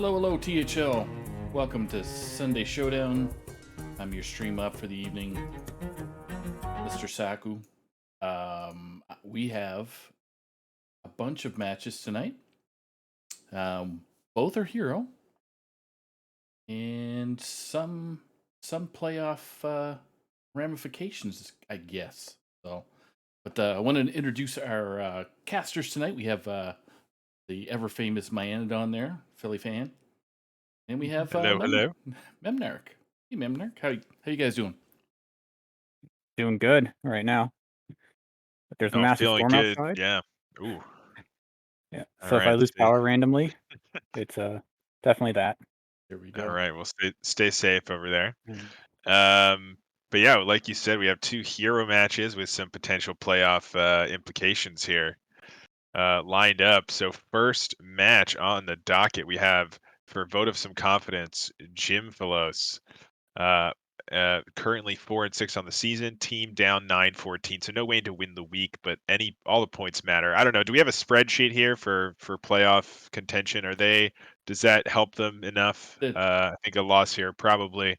Hello, hello, THL. Welcome to Sunday Showdown. I'm your stream up for the evening, Mr. Saku. We have a bunch of matches tonight. Both are hero, and some playoff ramifications, I guess. But I want to introduce our casters tonight. We have the ever famous Myanodon there, Philly fan. And we have Hello, hello. Memnark. Hey, Memnark. How you guys doing? Doing good right now. But there's a Oh, massive feeling storm good. outside. Yeah. Ooh. Yeah. All So if I right. lose power randomly, it's definitely that. Here we All go. right. Well, stay safe over there. Mhm. But yeah, like you said, we have two hero matches with some potential playoff implications here lined up. So first match on the docket, we have for vote of some confidence, Jim Philos. Uh, Currently 4-6 on the season. Team down 9-14, so no way to win the week, but all the points matter. I don't know. Do we have a spreadsheet here for playoff contention? Does that help them enough? That I think a loss here probably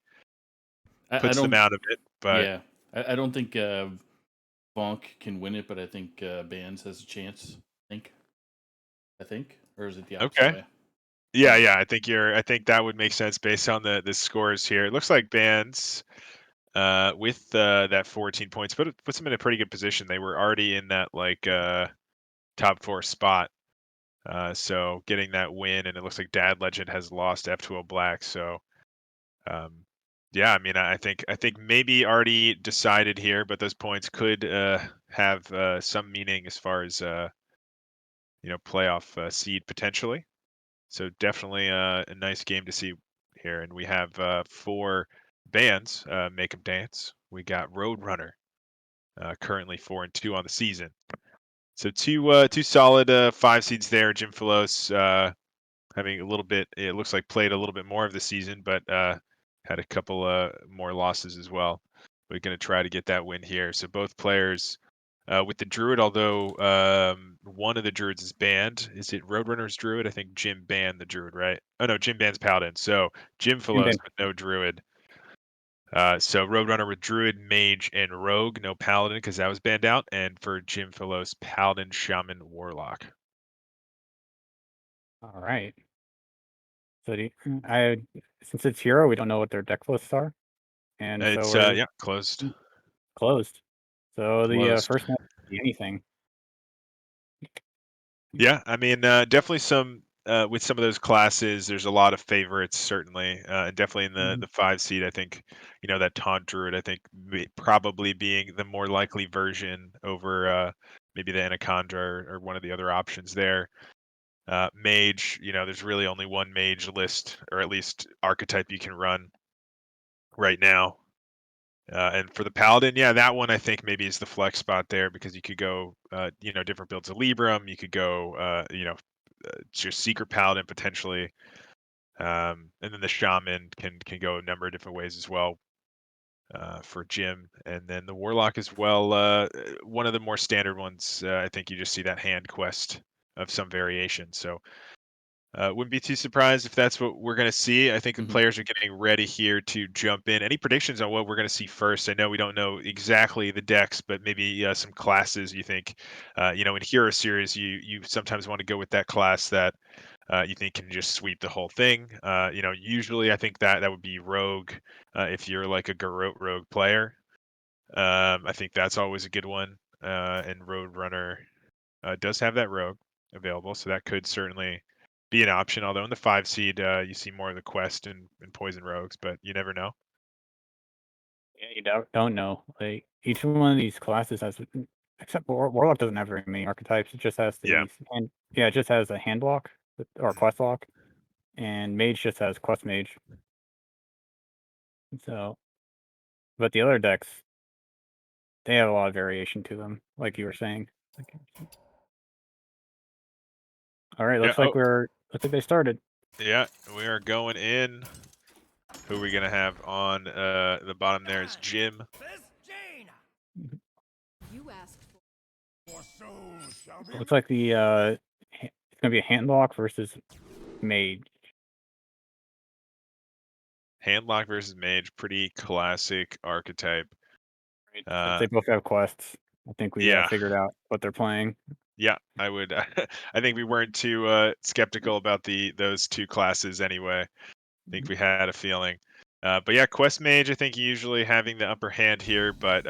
I puts them don't. out of it, but Yeah, I don't think Bonk can win it, but I think Bands has a chance. I think, or is it the opposite okay. way? Yeah, But yeah. I think that would make sense based on the scores here. It looks like Bands with that 14 points puts them in a pretty good position. They were already in that like top 4 spot. So getting that win, and it looks like Dad Legend has lost F2O Black. So um, yeah, I mean, I think maybe already decided here, but those points could have some meaning as far as playoff seed potentially. So definitely a nice game to see here, and we have 4 bands make 'em dance. We got Roadrunner, currently 4-2 on the season. So two solid 5 seeds there. Jim Philos having a little bit, it looks like played a little bit more of the season, but had a couple more losses as well. We're going to try to get that win here. So both players with the Druid, although one of the Druids is banned. Is it Roadrunner's Druid? I think Jim banned the Druid, right? Oh no, Jim bans Paladin. So Jim And Philos, then but no Druid. So Roadrunner with Druid, Mage, and Rogue, no Paladin because that was banned out. And for Jim Philos, Paladin, Shaman, Warlock. all right. So since it's hero, we don't know what their deck lists are, and so It's we're yeah, closed. closed. So the Closed. first match could be anything. Yeah, I mean, definitely some with some of those classes. There's a lot of favorites, certainly, and definitely in the Mhm. 5 seed. I think that Taunt Druid. I think probably being the more likely version over maybe the Anaconda or one of the other options there. Mage, there's really only one mage list, or at least archetype you can run right now. And for the Paladin, yeah, that one I think maybe is the flex spot there because you could go, different builds of Libram. You could go, just Secret Paladin potentially, and then the Shaman can go a number of different ways as well for Jim, and then the Warlock as well. One of the more standard ones. I think you just see that hand quest of some variation. So wouldn't be too surprised if that's what we're going to see. I think the Mhm. players are getting ready here to jump in. Any predictions on what we're going to see first? I know we don't know exactly the decks, but maybe some classes you think, in Hero Series, you sometimes want to go with that class that you think can just sweep the whole thing. Usually I think that would be Rogue if you're like a Garrote Rogue player. I think that's always a good one. And Roadrunner does have that Rogue available, so that could certainly be an option. Although in the 5 seed, you see more of the Quest and Poison Rogues, but you never know. Yeah, you don't know. Like each one of these classes has, except Warlock doesn't have very many archetypes. It just has Yeah. it just has a hand block or Mhm. quest lock, and Mage just has quest mage. So, but the other decks, they have a lot of variation to them, like you were saying. All right, Yeah. looks like they started. Yeah. We are going in. Who are we gonna have on the bottom? There is Jim. Mhm. You asked Looks like it's gonna be a hand block versus mage. Handlock versus Mage, pretty classic archetype. Right. Uh, They both have quests. I think we yeah, figured out what they're playing. yeah, I would. I think we weren't too skeptical about those two classes anyway. I think we had a feeling. But yeah, Quest Mage, I think usually having the upper hand here, but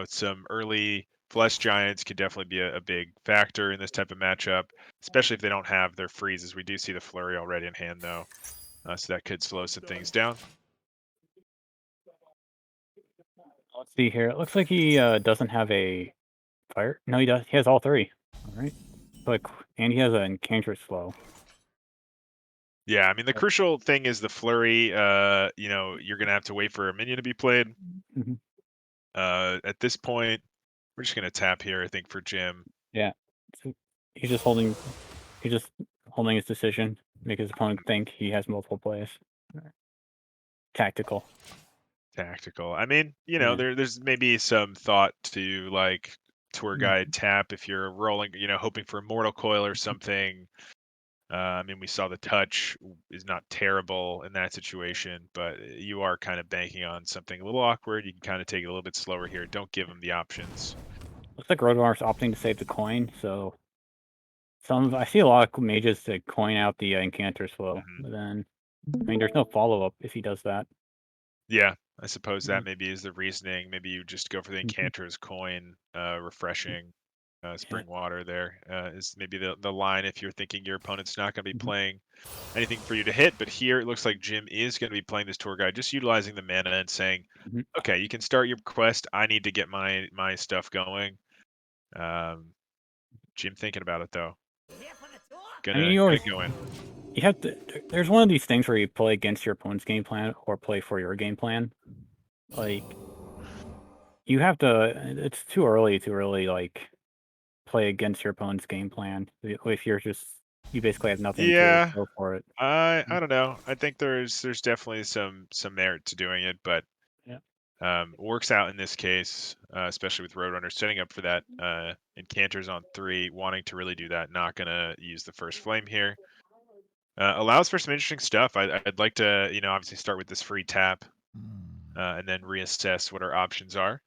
some early Flesh Giants could definitely be a big factor in this type of matchup, especially if they don't have their freezes. We do see the Flurry already in hand though, so that could slow some things down. Let's see here. It looks like he doesn't have a fire. No, he does. He has all three. All right. And he has an Enchantress Slow. Yeah, I mean the crucial thing is the Flurry. You're gonna have to wait for a minion to be played. Mhm. At this point, we're just gonna tap here, I think, for Jim. Yeah. So he's just holding. He's just holding his decision. Make his opponent think he has multiple plays. Tactical. Tactical. I mean, Yeah. there's maybe some thought to like tour Mm. guide tap if you're rolling, hoping for a mortal coil or something. I mean, we saw the touch is not terrible in that situation, but you are kind of banking on something a little awkward. You can kind of take it a little bit slower here. Don't give them the options. Looks like Roadrunner's opting to save the coin, so I see a lot of mages that coin out the Enchantress Slow, Mhm. but then I mean, there's no follow-up if he does that. Yeah, I suppose that Mhm. maybe is the reasoning. Maybe you just go for the Mhm. Encanter's coin, refreshing Yeah. spring water there is maybe the line if you're thinking your opponent's not going to be Mhm. playing anything for you to hit. But here it looks like Jim is going to be playing this tour guide, just utilizing the mana and saying, Mhm. okay, you can start your quest. I need to get my stuff going. Jim thinking about it though. I mean, Gonna go in. you have to. There's one of these things where you play against your opponent's game plan or play for your game plan. Like you have to. It's too early to really like play against your opponent's game plan if you basically have nothing to Yeah, go for it. I don't know. I think there's definitely some merit to doing it, but Yeah. works out in this case, especially with Roadrunner setting up for that. Encanters on 3, wanting to really do that. Not gonna use the first flame here. Allows for some interesting stuff. I'd like to, obviously start with this free tap, and then reassess what our options are.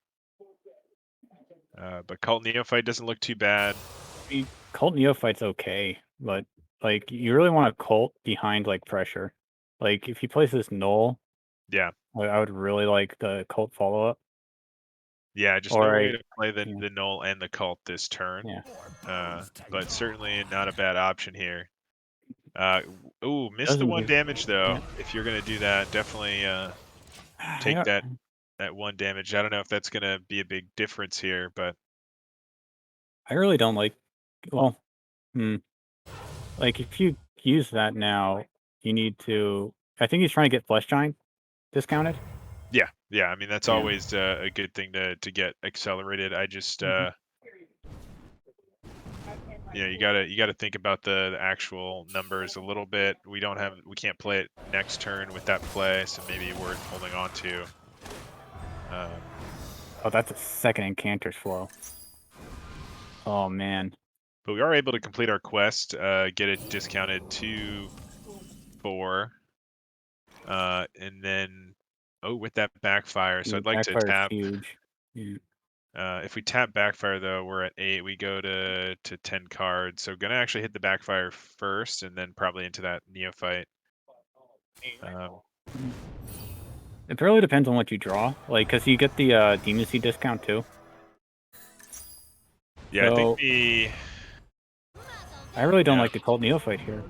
But Cult Neophyte doesn't look too bad. I mean, Cult Neophyte's okay, but like you really want a cult behind like pressure. Like if he plays this null, Yeah, I would really like the cult follow up. yeah. Just no Or way a to play yeah, the Null and the Cult this turn. yeah. But certainly not a bad option here. Ooh, missed the Doesn't 1 give damage yeah. though. If you're gonna do that, definitely I take don't that 1 damage. I don't know if that's gonna be a big difference here, but I really don't like well, hmm. Like if you use that now, you need to I think he's trying to get Flesh Giant discounted. yeah. I mean that's Yeah. always a good thing to get accelerated. I just Mhm. you gotta think about the actual numbers a little bit. We can't play it next turn with that play, so maybe worth holding on to. Um, Oh, that's a second Enchanter's Flow. Oh man. but we are able to complete our quest, get it discounted to 4, and then with that backfire. So Yeah, I'd like to backfire is tap. huge. Yeah. If we tap backfire though, we're at 8. We go to 10 cards. So gonna actually hit the backfire first, and then probably into that neophyte. Um, It really depends on what you draw. Like, cause you get the Demon Seed discount too. yeah, I think So I really don't yeah, like the Cult Neophyte here.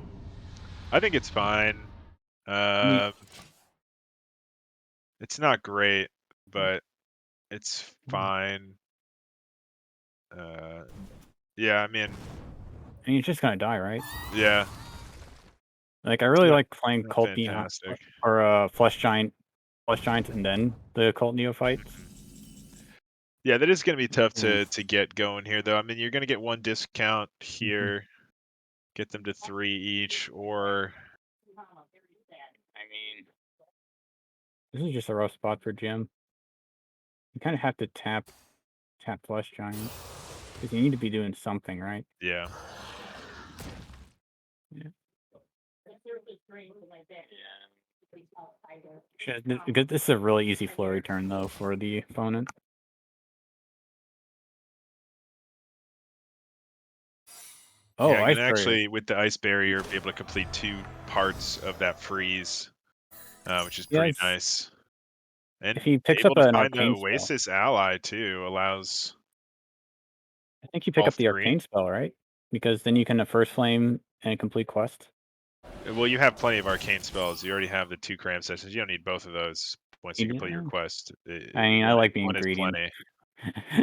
I think it's fine. I mean, Um, it's not great, but it's fine. Uh, yeah, I mean, it's just gonna die, right? yeah, Like, I it's really not, like playing not Cult behind fantastic. or Flesh Giants, and then the Cult Neophytes. Mhm. Yeah, that is going to be tough Ooh. to get going here, though. I mean, you're going to get 1 discount Mhm. here, get them to 3 each, or I mean, this is just a rough spot for Jim. You kind of have to tap Flesh Giant because you need to be doing something, right? yeah. Yeah. This is a really easy flurry turn though for the opponent. Oh, yeah, I ice can barrier. actually, with the ice barrier, be able to complete 2 parts of that freeze, which is pretty Yes. nice. And If he picks able up to an find the arcane spell, Oasis ally too allows I think you pick all up the 3. arcane spell, right? Because then you can first flame and complete quest. Well, you have plenty of arcane spells. You already have the 2 cram sessions. You don't need both of those once you complete your Yeah. quest. I mean, I One, like being one is greedy. plenty.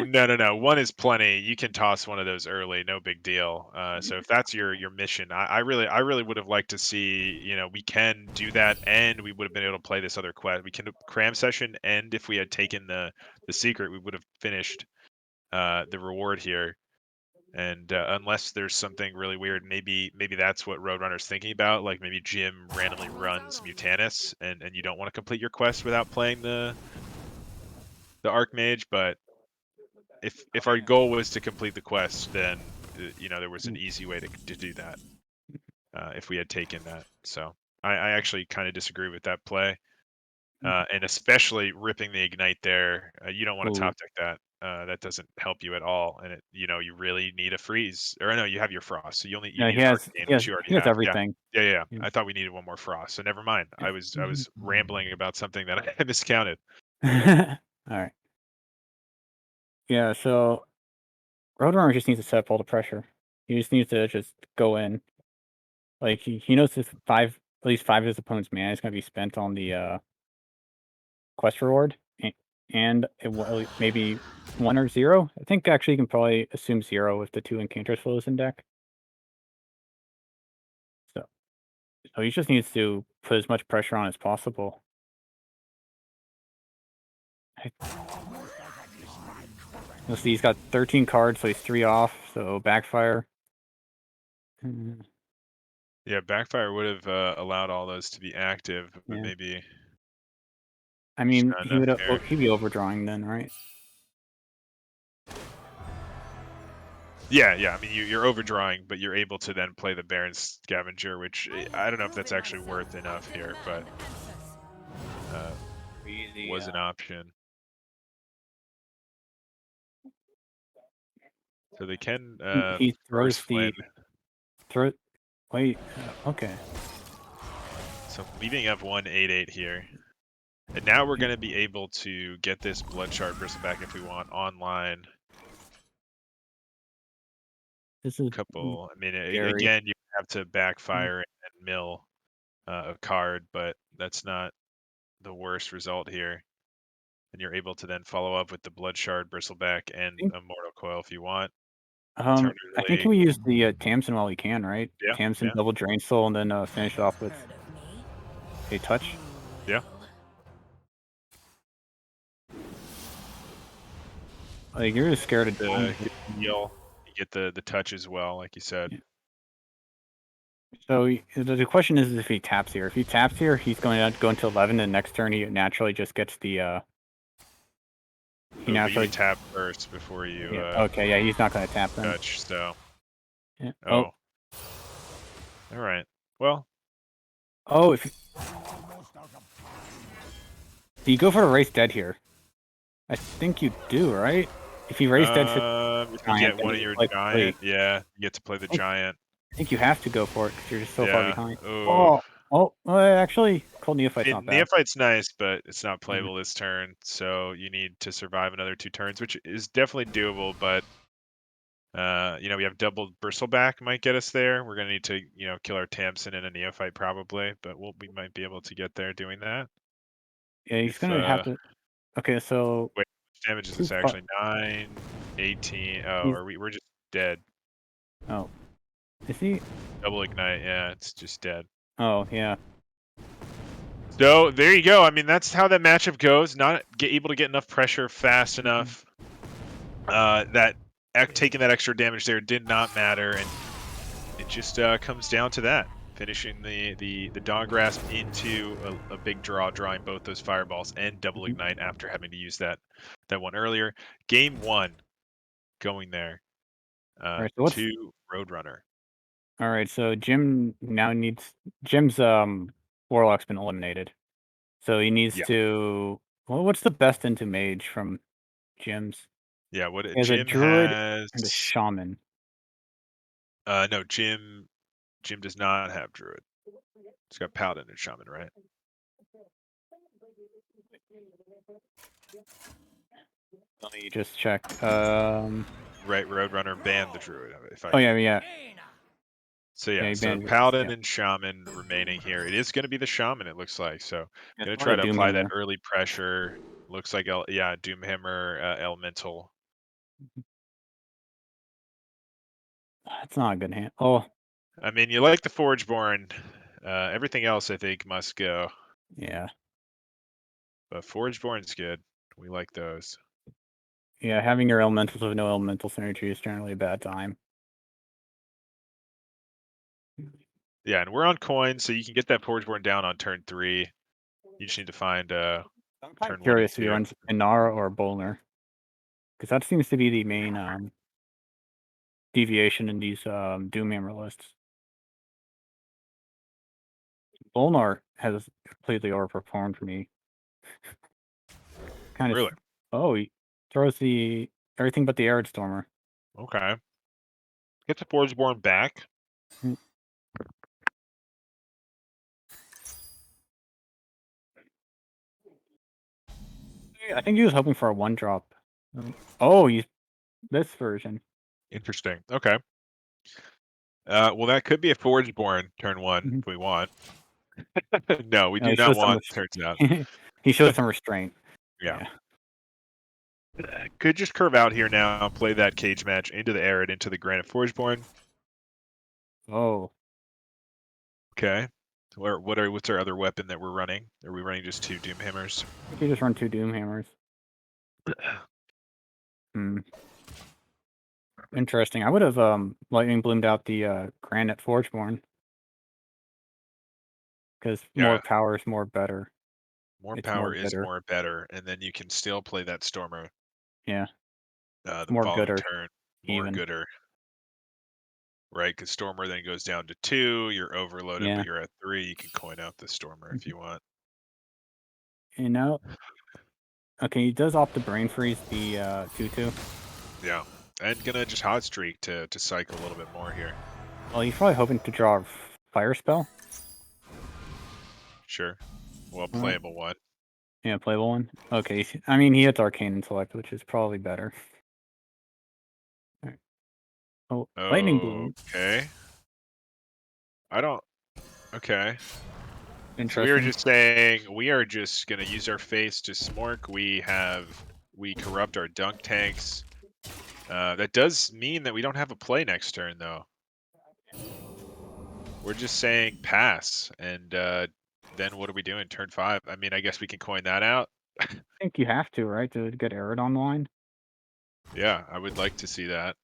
No. One is plenty. You can toss one of those early, no big deal. So if that's your mission, I really would have liked to see. We can do that, and we would have been able to play this other quest. We can cram session, and if we had taken the secret, we would have finished the reward here. And unless there's something really weird, maybe that's what Roadrunner's thinking about. Like maybe Jim randomly runs Mutanus, and you don't want to complete your quest without playing the Archmage. But if our goal was to complete the quest, then there was an easy way to do that if we had taken that. So I actually kind of disagree with that play, and especially ripping the ignite there. You don't want to Ooh. top deck that. That doesn't help you at all, and you really need a freeze. Or no, you have your frost, so you No, need he an has arcane, he which has you already he has have. Yeah, everything. yeah. Yeah. I thought we needed one more frost, so never mind. I was rambling about something that I miscounted. All right. Yeah, so Roadrunner just needs to set up all the pressure. He just needs to just go in. Like he knows this at least 5 of his opponent's mana is gonna be spent on the quest reward, and maybe 1 or 0. I think actually you can probably assume 0 with the 2 Enchantress flows in deck. So he just needs to put as much pressure on as possible. You'll see he's got 13 cards, so he's 3 off, so backfire. Yeah, backfire would have allowed all those to be active, but Yeah. maybe I just mean, not enough here. he'd be overdrawing then, right? Yeah. I mean, you're overdrawing, but you're able to then play the Baron Scavenger, which I don't know if that's actually worth enough here, but was an option. So they can He throws first flame. Wait, okay. So leaving up 1/8/8 here. And now we're going to be able to get this Blood Shard Bristleback if we want online. This is Couple. I mean, scary. again, you have to backfire and mill a card, but that's not the worst result here. And you're able to then follow up with the Blood Shard Bristleback and a Mortal Coil if you want. I think we use the Tamsin while we can, right? Yeah, Tamsin, yeah. double Drain Soul, and then finish off with a touch. Yeah. Like you're just scared of The heal, you get the touch as well, like you said. Yeah. So the question is if he taps here. If he taps here, he's going to go into 11, and next turn he naturally just gets the. He naturally tap first before you. Yeah. Okay, yeah, he's not going to tap then. Touch. So. Yeah. Oh. All right. Well. Oh, if do you go for a race dead here? I think you do, right? If you race dead to if you get one of your giant, yeah, you get to play the giant. I think you have to go for it because you're just so far behind. Ooh. Actually, Cold Neophyte's not bad. Neophyte's nice, but it's not playable this turn, so you need to survive another 2 turns, which is definitely doable, but we have double Bristleback might get us there. We're gonna need to, kill our Tamsin and a Neophyte probably, but we might be able to get there doing that. Yeah, he's gonna have to. Okay, so wait, which damage is this actually? 9, 18. Oh, we're just dead. Oh, is he? Double ignite, yeah, it's just dead. Oh, yeah. So there you go. I mean, that's how that matchup goes. Not able to get enough pressure fast enough. That taking that extra damage there did not matter, and it just comes down to that. Finishing the Dawn Grasp into a big draw, drawing both those fireballs and double ignite after having to use that one earlier. Game 1 going there Right, so to Roadrunner. All right, so Jim's Warlock's been eliminated. So he needs Yeah. to. Well, what's the best into mage from Jim's? Yeah, what He has a Jim druid has and a shaman. no, Jim does not have druid. It's got paladin and shaman, right? Let me just check. Right, Roadrunner banned the druid. If I Oh yeah. So Yeah, yeah, he so banned it. paladin Yeah. and shaman remaining here. It is going to be the shaman. It looks like so. Yeah, Going it's to try probably to apply that Doomhammer. early pressure. Looks like yeah, Doomhammer elemental. That's not a good hand. Oh, I mean, you like the Forgeborn. Everything else, I think, must go. yeah. But Forgeborn's good. We like those. Yeah, having your elementals with no elemental synergy is generally a bad time. Yeah, and we're on coins, so you can get that Forgeborn down on turn 3. You just need to find I'm kind of turn 1 and curious if he 2. runs Inara or Bolner, because that seems to be the main deviation in these Doomhammer lists. Bolnar has completely overperformed for me. Kind of. Really? Oh, he throws the everything but the Arid Stormer. Okay. Get the Forgeborn back. I think he was hoping for a 1-drop. Oh, he's this version. Interesting. Okay. Well, that could be a Forgeborn turn 1 if we want. No, we do he not shows some want. Turns out. he shows some restraint. Yeah. Yeah. Could just curve out here now, play that cage match into the Arid, into the Granite Forgeborn. Oh. Okay. What's our other weapon that we're running? Are we running just 2 Doomhammers? I think you just run 2 Doomhammers. Interesting. I would have lightning bloomed out the Granite Forgeborn. Because more Yeah. power is more better. More It's power more is gooder. more better, and then you can still play that Stormer Yeah. the More following gooder. turn. More Even. gooder. Right, because Stormer then goes down to 2. You're overloaded, Yeah. but you're at 3. You can coin out the Stormer if you want. You know. Okay, he does opt to brain freeze the 2/2. Yeah, and gonna just hot streak to cycle a little bit more here. Well, he's probably hoping to draw a fire spell. Sure. Well, playable one. Yeah, playable one. Okay, I mean he hits Arcane Intellect, which is probably better. Right. Oh, Lightning Bloom. Okay. I don't. Okay. So we were Interesting. just saying we are just gonna use our face to smork. We corrupt our dunk tanks. That does mean that we don't have a play next turn though. We're just saying pass, and then what are we doing? Turn 5. I mean, I guess we can coin that out. I think you have to, right, to get Arid online. Yeah, I would like to see that.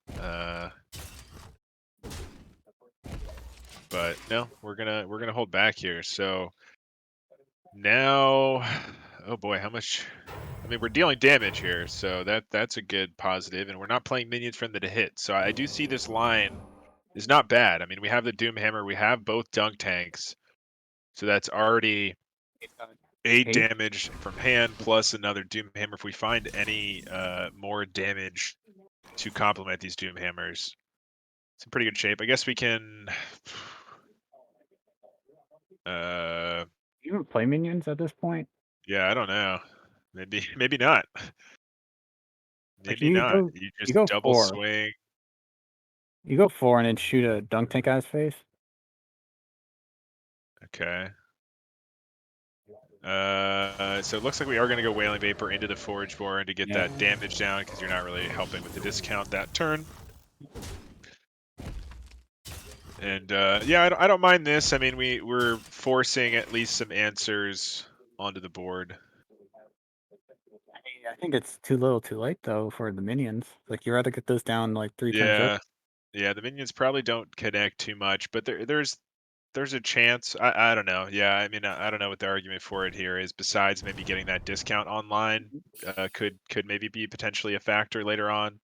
But no, we're gonna hold back here. So now, oh boy, how much? I mean, we're dealing damage here, so that's a good positive, and we're not playing minions from the to hit. So I do see this line is not bad. I mean, we have the Doomhammer, we have both dunk tanks, so that's already 8 damage from hand plus another Doomhammer. If we find any more damage to complement these Doomhammers, it's in pretty good shape. I guess we can. You don't play minions at this point? Yeah, I don't know. Maybe not. Like Maybe not. You you just go double 4. swing. You go 4 and then shoot a dunk tank at his face. Okay. So it looks like we are going to go Wailing Vapor into the Forgeborn to get that damage down because you're not really helping with the discount that turn. And yeah, I don't mind this. I mean, we're forcing at least some answers onto the board. I think it's too little too late, though, for the minions. Like, you rather get those down, like, 3 times up. Yeah, the minions probably don't connect too much, but there's a chance. I don't know. Yeah, I mean, I don't know what the argument for it here is. Besides maybe getting that discount online, could maybe be potentially a factor later on.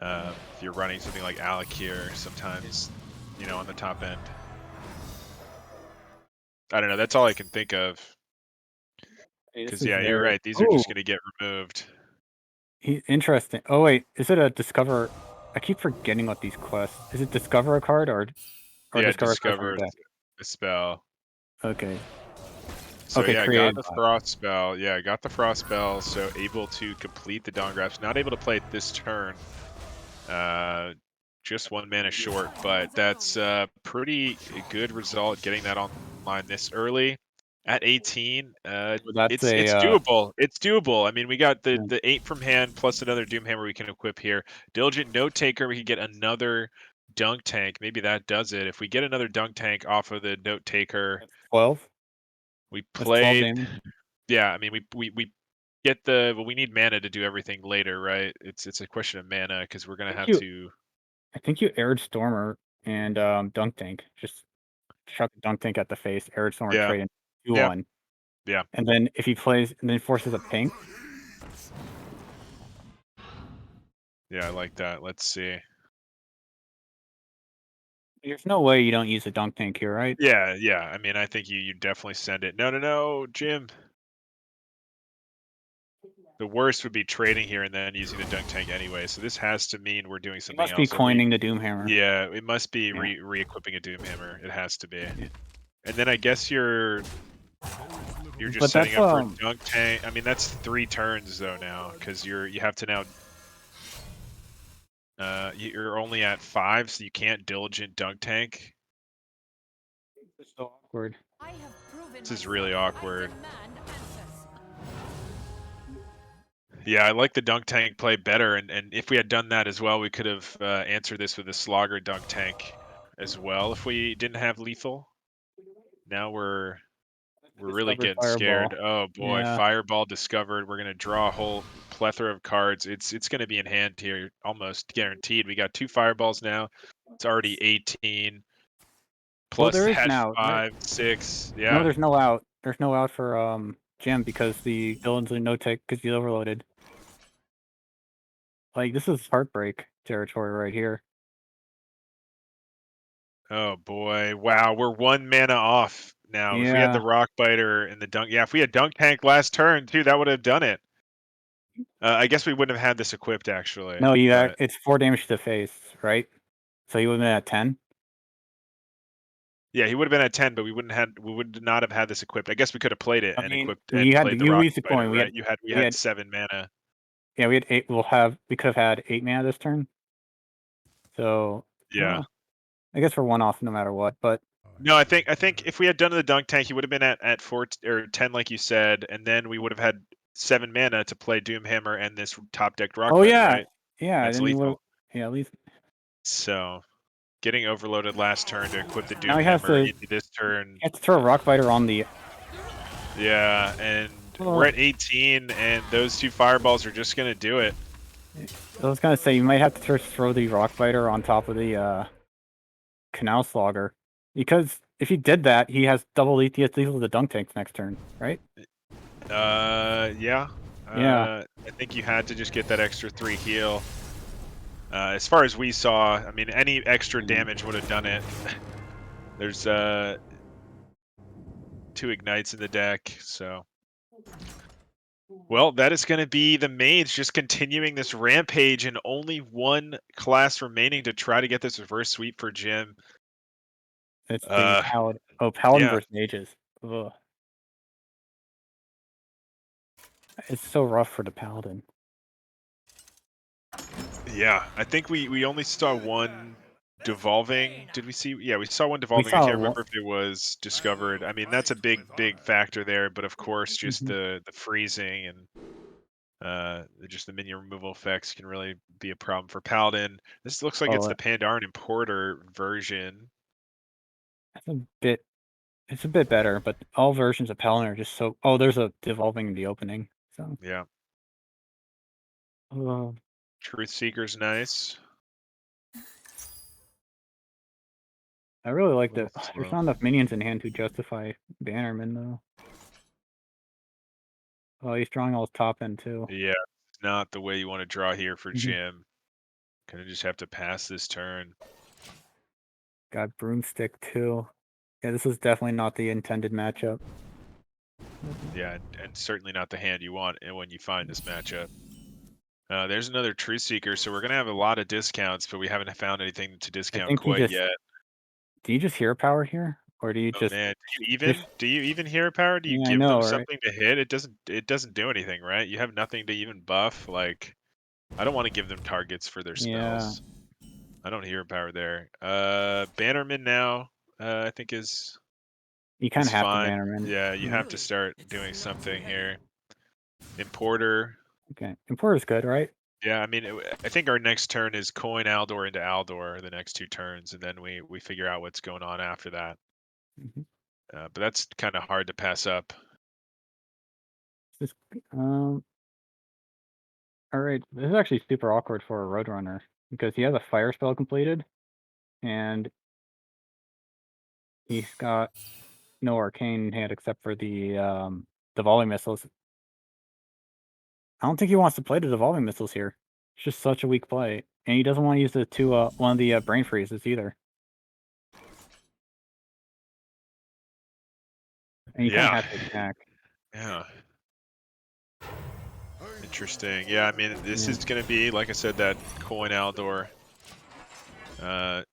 If you're running something like Alec here, sometimes, on the top end. I don't know. That's all I can think of. Hey, this Because is yeah, you're very. right. These are Oh, just going to get removed. interesting. Oh wait, is it a discover? I keep forgetting what these quests. Is it discover a card or Yeah, discover a card from your discover deck? a spell. Okay. So Okay, yeah, got created the by. frost spell. Yeah, got the frost spell. So able to complete the Dawn Grasp. Not able to play it this turn. Just 1 mana short, but that's a pretty good result getting that online this early. At 18, So that's it's a. doable. It's doable. I mean, we got Yeah. the 8 from hand plus another Doomhammer we can equip here. Diligent Note Taker, we can get another Dunk Tank. Maybe that does it. If we get another Dunk Tank off of the Note Taker, That's 12. we That's 12 played. damage. Yeah, I mean, we get the. Well, we need mana to do everything later, right? It's a question of mana because we're gonna have to. I think you aired Stormer and Dunk Tank. Just chuck Dunk Tank at the face, aired Stormer, Yeah, trade in 2 yeah, 1. yeah. And then if he plays and then forces a pink, Yeah, I like that. Let's see. there's no way you don't use a Dunk Tank here, right? Yeah, yeah. I mean, I think you definitely send it. No, no, no, Jim. The worst would be trading here and then using the Dunk Tank anyway. So this has to mean we're doing You something must be else. Are we? coining the Doomhammer. Yeah, it must be Yeah. re-equipping a Doomhammer. It has to be. Yeah. And then I guess you're just But setting that's up for a Dunk Tank. I mean, that's 3 turns though now because you have to now. You're only at 5, so you can't Diligent Dunk Tank. it's so awkward. This is really awkward. Yeah, I like the Dunk Tank play better, and if we had done that as well, we could have answered this with a Slogger Dunk Tank as well if we didn't have lethal. Now we're really Discovered getting Fireball. scared. Oh boy, Yeah. Fireball discovered. We're gonna draw a whole plethora of cards. It's gonna be in hand here, almost guaranteed. We got 2 Fireballs now. It's already 18 Well, plus there is hatch now. 5, 6. No, Yeah. there's no out. There's no out for Jim because the villain's in no tech because he's overloaded. Like this is heartbreak territory right here. Oh boy. Wow, we're 1 mana off now. If we had the Yeah. Rock Biter and the Dunk, yeah, if we had Dunk Tank last turn too, that would have done it. I guess we wouldn't have had this equipped actually. No, But it's 4 damage to the face, right? So you would have been at 10. yeah, he would have been at 10, but we would not have had this equipped. I guess we could have played it I and mean, equipped and played the you Rock used the Biter, coin. right? We We had had 7 mana. yeah, we had 8. We could have had 8 mana this turn. So Yeah. I guess we're 1 off no matter what. But No, I think if we had done the Dunk Tank, he would have been at 4 or 10 like you said, and then we would have had 7 mana to play Doomhammer and this top decked Rock oh Biter, yeah, right? yeah. That's Then you would lethal. at least So getting overloaded last turn to equip the now he has Doomhammer to into this turn. throw a Rock Biter on the. Yeah, and Oh. we're at 18, and those 2 fireballs are just gonna do it. I was gonna say you might have to throw the Rock Biter on top of the Canal Slogger, because if he did that, he has double lethal the Dunk Tanks next turn, right? Yeah. Yeah. I think you had to just get that extra 3 heal. As far as we saw, I mean, any extra damage would have done it. There's 2 ignites in the deck, so. Well, that is going to be the Mage just continuing this rampage and only 1 class remaining to try to get this reverse sweep for Jim. It's the Paladin. Oh, Paladin yeah. versus Mages. Ugh. It's so rough for the Paladin. Yeah, I think we only saw 1 devolving. Did we see? Yeah, we saw 1 We devolving. saw I can't one. remember if it was discovered. I mean, that's a big factor there. But of course, just the freezing and just the minion removal effects can really be a problem for Paladin. This looks like it's Oh, the Pandaren Importer version. it's a bit better, but all versions of Paladin are just so. Oh, there's a devolving in the opening. So. Yeah, Oh. Truth Seeker's nice. I really like A that. little There's slow. not enough minions in hand to justify Bannerman though. Oh, he's drawing all his top end too. Yeah, it's not the way you want to draw here for Mhm. Jim. Gonna just have to pass this turn. Got Broomstick too. Yeah, this is definitely not the intended matchup. Yeah, and certainly not the hand you want when you find this matchup. There's another Truth Seeker, so we're gonna have a lot of discounts, but we haven't found anything to I discount think you quite just yet. do you just hero power here, or do you Oh just man, just do you even hero power? Do you yeah, I give them know, right? something to hit? It doesn't do anything, right? You have nothing to even buff. Like, I don't want to give them targets for their Yeah, spells. I don't hero power there. Bannerman now, I think you kind is of have to fine. Bannerman. Yeah, you Yeah. have to start doing something here. Importer. Okay, Importer's good, right? Yeah, I mean, I think our next turn is coin Aldor into Aldor the next 2 turns, and then we figure out what's going on after that. Mhm. But that's kind of hard to pass up. This, um, all right. This is actually super awkward for a Roadrunner because he has a fire spell completed, and he's got no arcane in hand except for the volley missiles. I don't think he wants to play the devolving missiles here. It's just such a weak play, and he doesn't want to use the one of the brain freezes either. And you kind of Yeah, have to attack. yeah. Interesting. Yeah, I mean, this Yeah. is going to be, like I said, that coin Aldor. And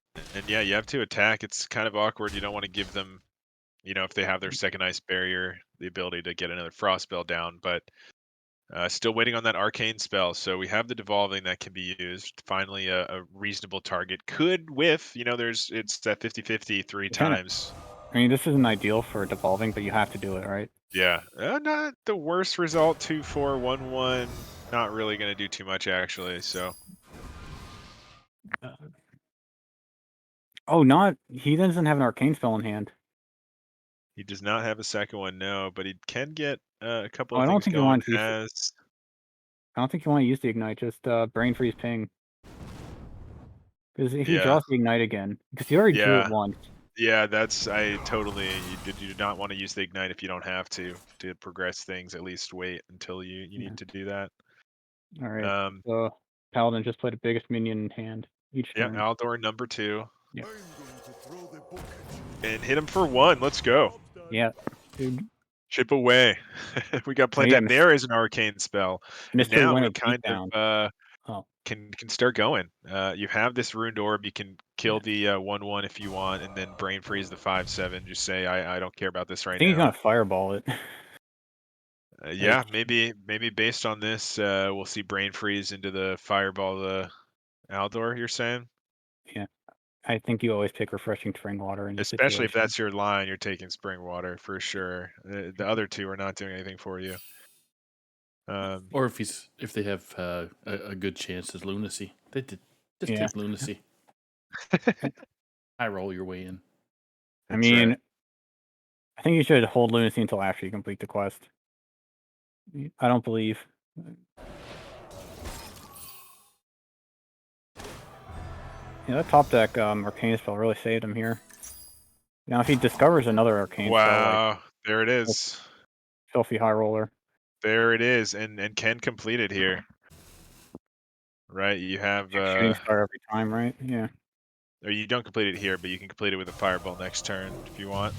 yeah, you have to attack. It's kind of awkward. You don't want to give them, if they have their second ice barrier, the ability to get another frost spell down. But still waiting on that arcane spell. So we have the devolving that can be used. Finally, a reasonable target. Could whiff. It's that 50-50 three You kind of. times. I mean, this isn't ideal for devolving, but you have to do it, right? Yeah, not the worst result. 2-4, 1-1. Not really going to do too much actually. So Uh, oh, not he doesn't have an arcane spell in hand. he does not have a second one, no, but he can get a couple Oh, of I don't things think you going. want to use. I don't think you want to use the ignite. Just brain freeze ping. Because if he Yeah, draws the ignite again, because he already drew it yeah, once. yeah. You do not want to use the ignite if you don't have to progress things. At least wait until you Yeah. need to do that. All right. Um, So Paladin just played the biggest minion in hand each yeah, turn. Aldor number 2, Yeah. and hit him for 1. Let's go. Yeah. Dude. Chip away. We got Oh, plenty. yeah. And there is an arcane spell, and Mystery now Wind we of kind of Beatdown. Oh, can start going. You have this Ruined Orb. You can kill yeah. the 1/1 if you want, and then Brain Freeze the 5/7. Just say I don't care about this I right think he's now. gonna fireball it. Yeah, Like, maybe based on this, we'll see Brain Freeze into the Fireball the Aldor. You're saying, yeah. I think you always pick refreshing spring water in this especially if situation. that's your line, you're taking Spring Water for sure. The other two are not doing anything for you. Or if they have a good chance as lunacy, just Yeah. take lunacy. High roll your way in. I That's right. mean, I think you should hold lunacy until after you complete the quest. I don't believe. Yeah, that top deck arcane spell really saved him here. Now, if he discovers another arcane spell like Wow, there it is. Filthy High Roller, There it is, and can complete it here. Right, you have shooting star every time, right? Yeah. or you don't complete it here, but you can complete it with a fireball next turn if you want.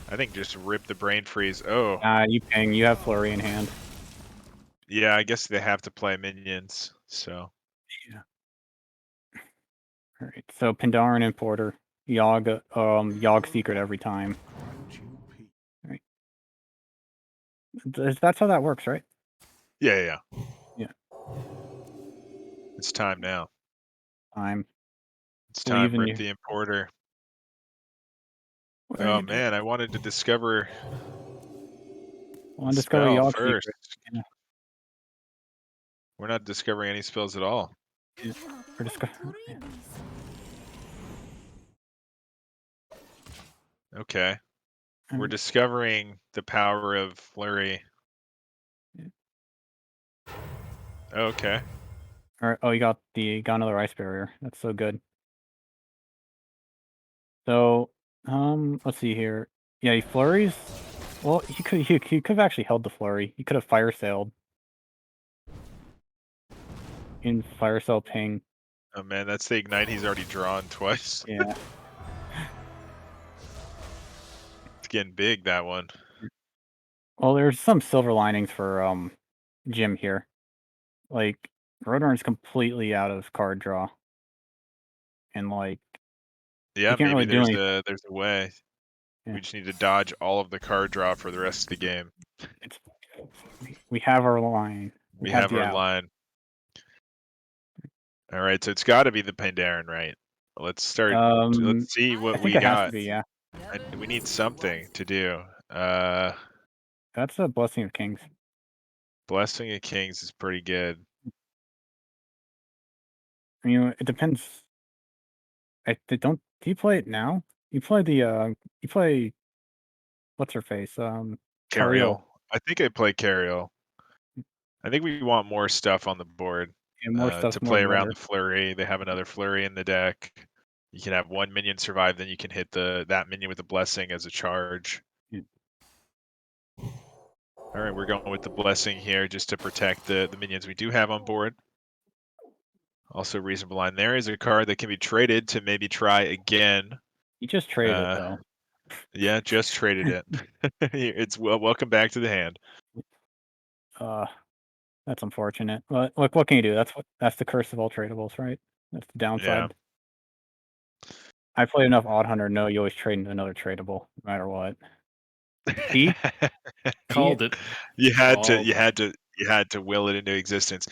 I think just rip the brain freeze. Oh, You ping. You have Flurry in hand. yeah, I guess they have to play minions. So Yeah. All right. So Pandaren Importer, Yogg Secret every time. All right. That's how that works, right? yeah. Yeah. It's time now. I'm It's time. believe in Rip you. the importer. What are Oh you doing? man, I wanted to discover Well, the undiscover spell Yogg Secret. first. We're not discovering any spells at all. Yeah. Or yeah. Okay. All We're right. discovering the power of flurry. Yeah. Okay. All right. Oh, you got another ice barrier. That's so good. So, let's see here. Yeah, he flurries. Well, he could have actually held the flurry. He could have fire sailed in fire sail ping. Oh man, that's the ignite he's already drawn twice. Yeah. It's getting big, that one. Well, there's some silver linings for Jim here. Like, Roadrunner's completely out of card draw. And, like, Yeah, you can't maybe really do anything. there's a way. Yeah. We just need to dodge all of the card draw for the rest of the game. We have our line. We have have the our out. line. All right, so it's got to be the Pandaren, right? Let's start. Let's see I what think we it has to got. be, yeah. We need something to do. That's a Blessing of Kings. Blessing of Kings is pretty good. I mean, it depends. Do you play it now? You play what's her face? Cariel. I think I play Cariel. I think we want more stuff on the board And more to stuff's more play the around better. the flurry. They have another flurry in the deck. You can have one minion survive, then you can hit that minion with a blessing as a charge. Yeah. All right, we're going with the blessing here just to protect the minions we do have on board. Also reasonable line there is a card that can be traded to maybe try again. You just traded it though. Yeah, just traded it. It's welcome back to the hand. That's unfortunate. But look, what can you do? That's the curse of all tradables, right? That's the downside. I played enough Odd Hunter to know you always trade into another tradable, no matter what. See? Called it. You had Called to will it into existence.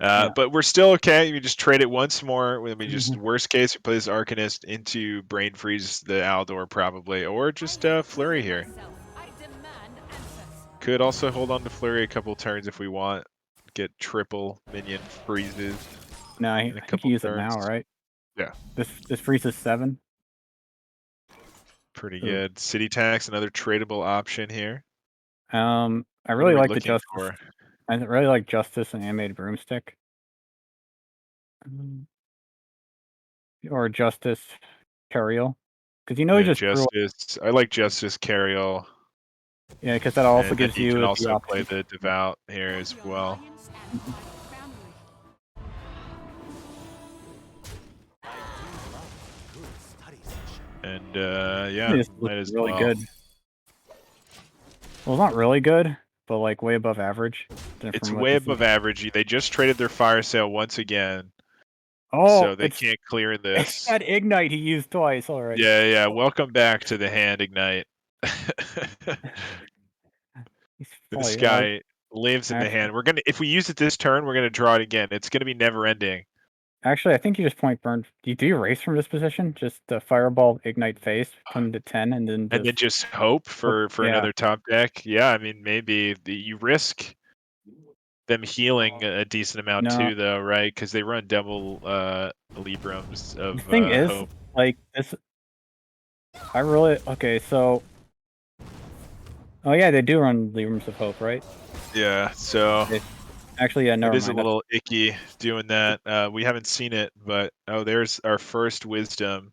Yeah. But we're still okay. We just trade it once more. We just Mhm. worst case we play this Arcanist into Brain Freeze the Aldor probably, or just Flurry here. Could also hold on to Flurry a couple turns if we want. Get triple minion freezes. No, I think you use it now, right? Yeah. This freezes 7. Pretty Ooh. good. City Tax, another tradable option here. I What really are we like the looking Justice. for? I really like Justice and Animated Broomstick. Or Justice Cariel. Because you know he just drew. Justice. I like Justice Cariel. Yeah, because that also And then gives you you can the also play option. the Devout here as well. And yeah, This might looks as really well. good. Well, it's not really good, but like way above average. It's way above average. They just traded their fire sale once again. Oh, so they can't clear this. It's that Ignite he used twice already. Yeah. Welcome back to the hand, Ignite. This guy lives in the hand. If we use it this turn, we're gonna draw it again. It's gonna be never ending. Actually, I think you just point burn. Do you erase from this position? Just Fireball, Ignite face, put him to 10, and then just hope for another top deck. Yeah, I mean maybe you risk them healing a decent amount too, though, right? Because they run double Librams of the thing is, hope. like this. I really okay. So, oh yeah, they do run Librams of Hope, right? Yeah. So. Actually, yeah, never mind. It is a little That's icky doing that. We haven't seen it, but there's our first Wisdom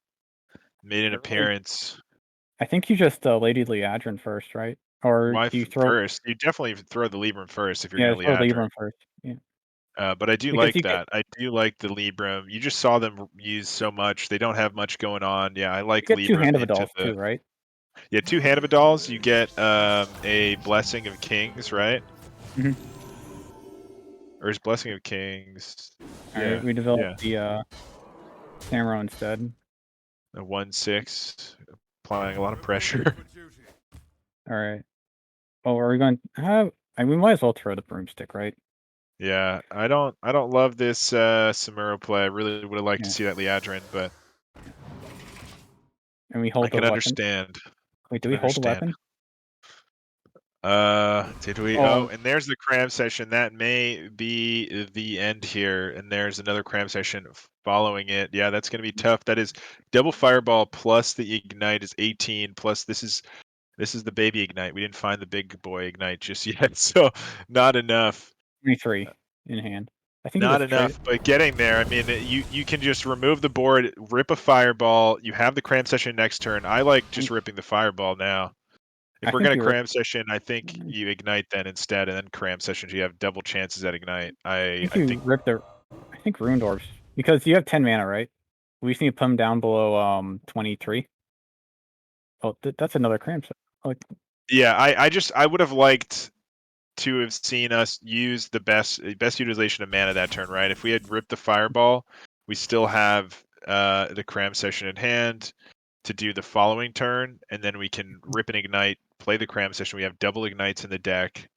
made an appearance. I think you just Lady Liadrin first, right? Or Why do you throw first? You definitely throw the Libram first if you're Yeah, going to throw Liadrin. Libram first. Yeah. But I do Because like that. I do like the Libram. You just saw them use so much. They don't have much going on. Yeah, I like you get 2 Libram Hand of into Adolf the. too, right? Yeah, 2 Hand of Adolfs. You get a Blessing of Kings, right? Mm-hmm. Or is Blessing of Kings? All right, we developed the Samuro instead. A 1/6, applying a lot of pressure. All right. Oh, are we going? We might as well throw the broomstick, right? Yeah, I don't love this Samuro play. I really would have liked to see that Liadrin, but and we hold I can weapon. understand. Wait, do we hold the weapon? Did we? Oh, and there's the cram session. That may be the end here. And there's another cram session following it. Yeah, that's gonna be tough. That is double fireball plus the ignite is 18 plus this is the baby ignite. We didn't find the big boy ignite just yet, so not enough. 23 in hand. I think not enough, but getting there. I mean, you can just remove the board, rip a fireball. You have the cram session next turn. I like just ripping the fireball now. If we're gonna cram session, I think you ignite then instead, and then cram sessions. You have double chances at ignite. I think rip the. I think Ruined Orbs because you have 10 mana, right? We just need to put them down below 23. Oh, that's another cram set. Oh, Yeah, I would have liked to have seen us use the best utilization of mana that turn, right? If we had ripped the fireball, we still have the cram session in hand to do the following turn, and then we can rip and ignite, play the cram session. We have double ignites in the deck.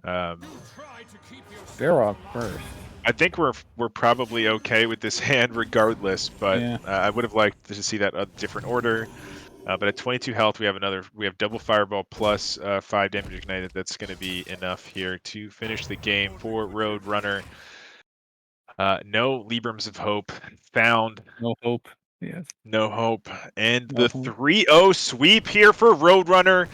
They're up first. I think we're probably okay with this hand regardless, but Yeah. I would have liked to see that a different order. But at 22 health, we have double fireball plus 5 damage ignited. That's going to be enough here to finish the game for Roadrunner. No Librams of Hope found. No hope. Yes. No hope. And No the hope. 3-0 sweep here for Roadrunner.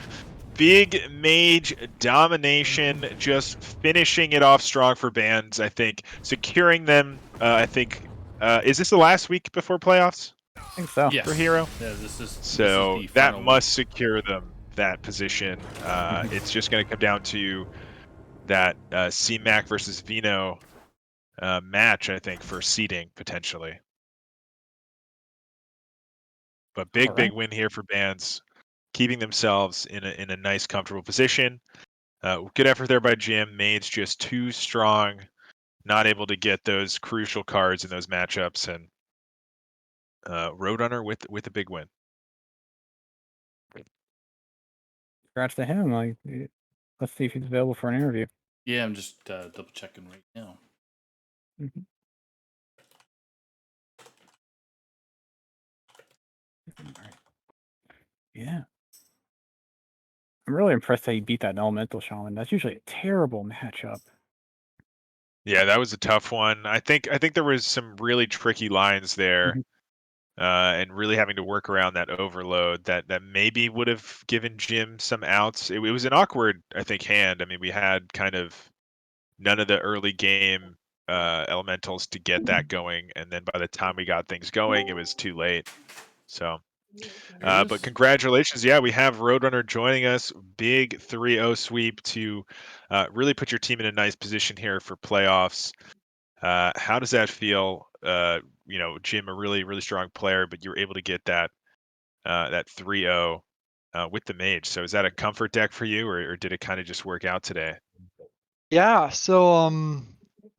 Big Mage domination, just finishing it off strong for Bands, I think. Securing them, I think. Is this the last week before playoffs? I think so. Yes. For Hero? Yeah, this is So the that final must secure them that position. It's just going to come down to that CMAC versus Vino match, I think, for seeding potentially. But big, big win here for Bands, keeping themselves in a nice, comfortable position. Good effort there by Jim. Mage just too strong, not able to get those crucial cards in those matchups, and Roadrunner with a big win. Congrats to him. Like, let's see if he's available for an interview. Yeah, I'm just double checking right now. Mhm. Alright. Yeah. I'm really impressed how you beat that Elemental Shaman. That's usually a terrible matchup. Yeah, that was a tough one. I think there was some really tricky lines there, Mhm. and really having to work around that overload that maybe would have given Jim some outs. It was an awkward, I think, hand. I mean, we had kind of none of the early game elementals to get that going, and then by the time we got things going, it was too late. So, There it but is. congratulations. Yeah, we have Roadrunner joining us. Big 3-0 sweep to really put your team in a nice position here for playoffs. How does that feel? Jim, a really, really strong player, but you were able to get that 3-0 with the Mage. So is that a comfort deck for you, or did it kind of just work out today? Yeah, so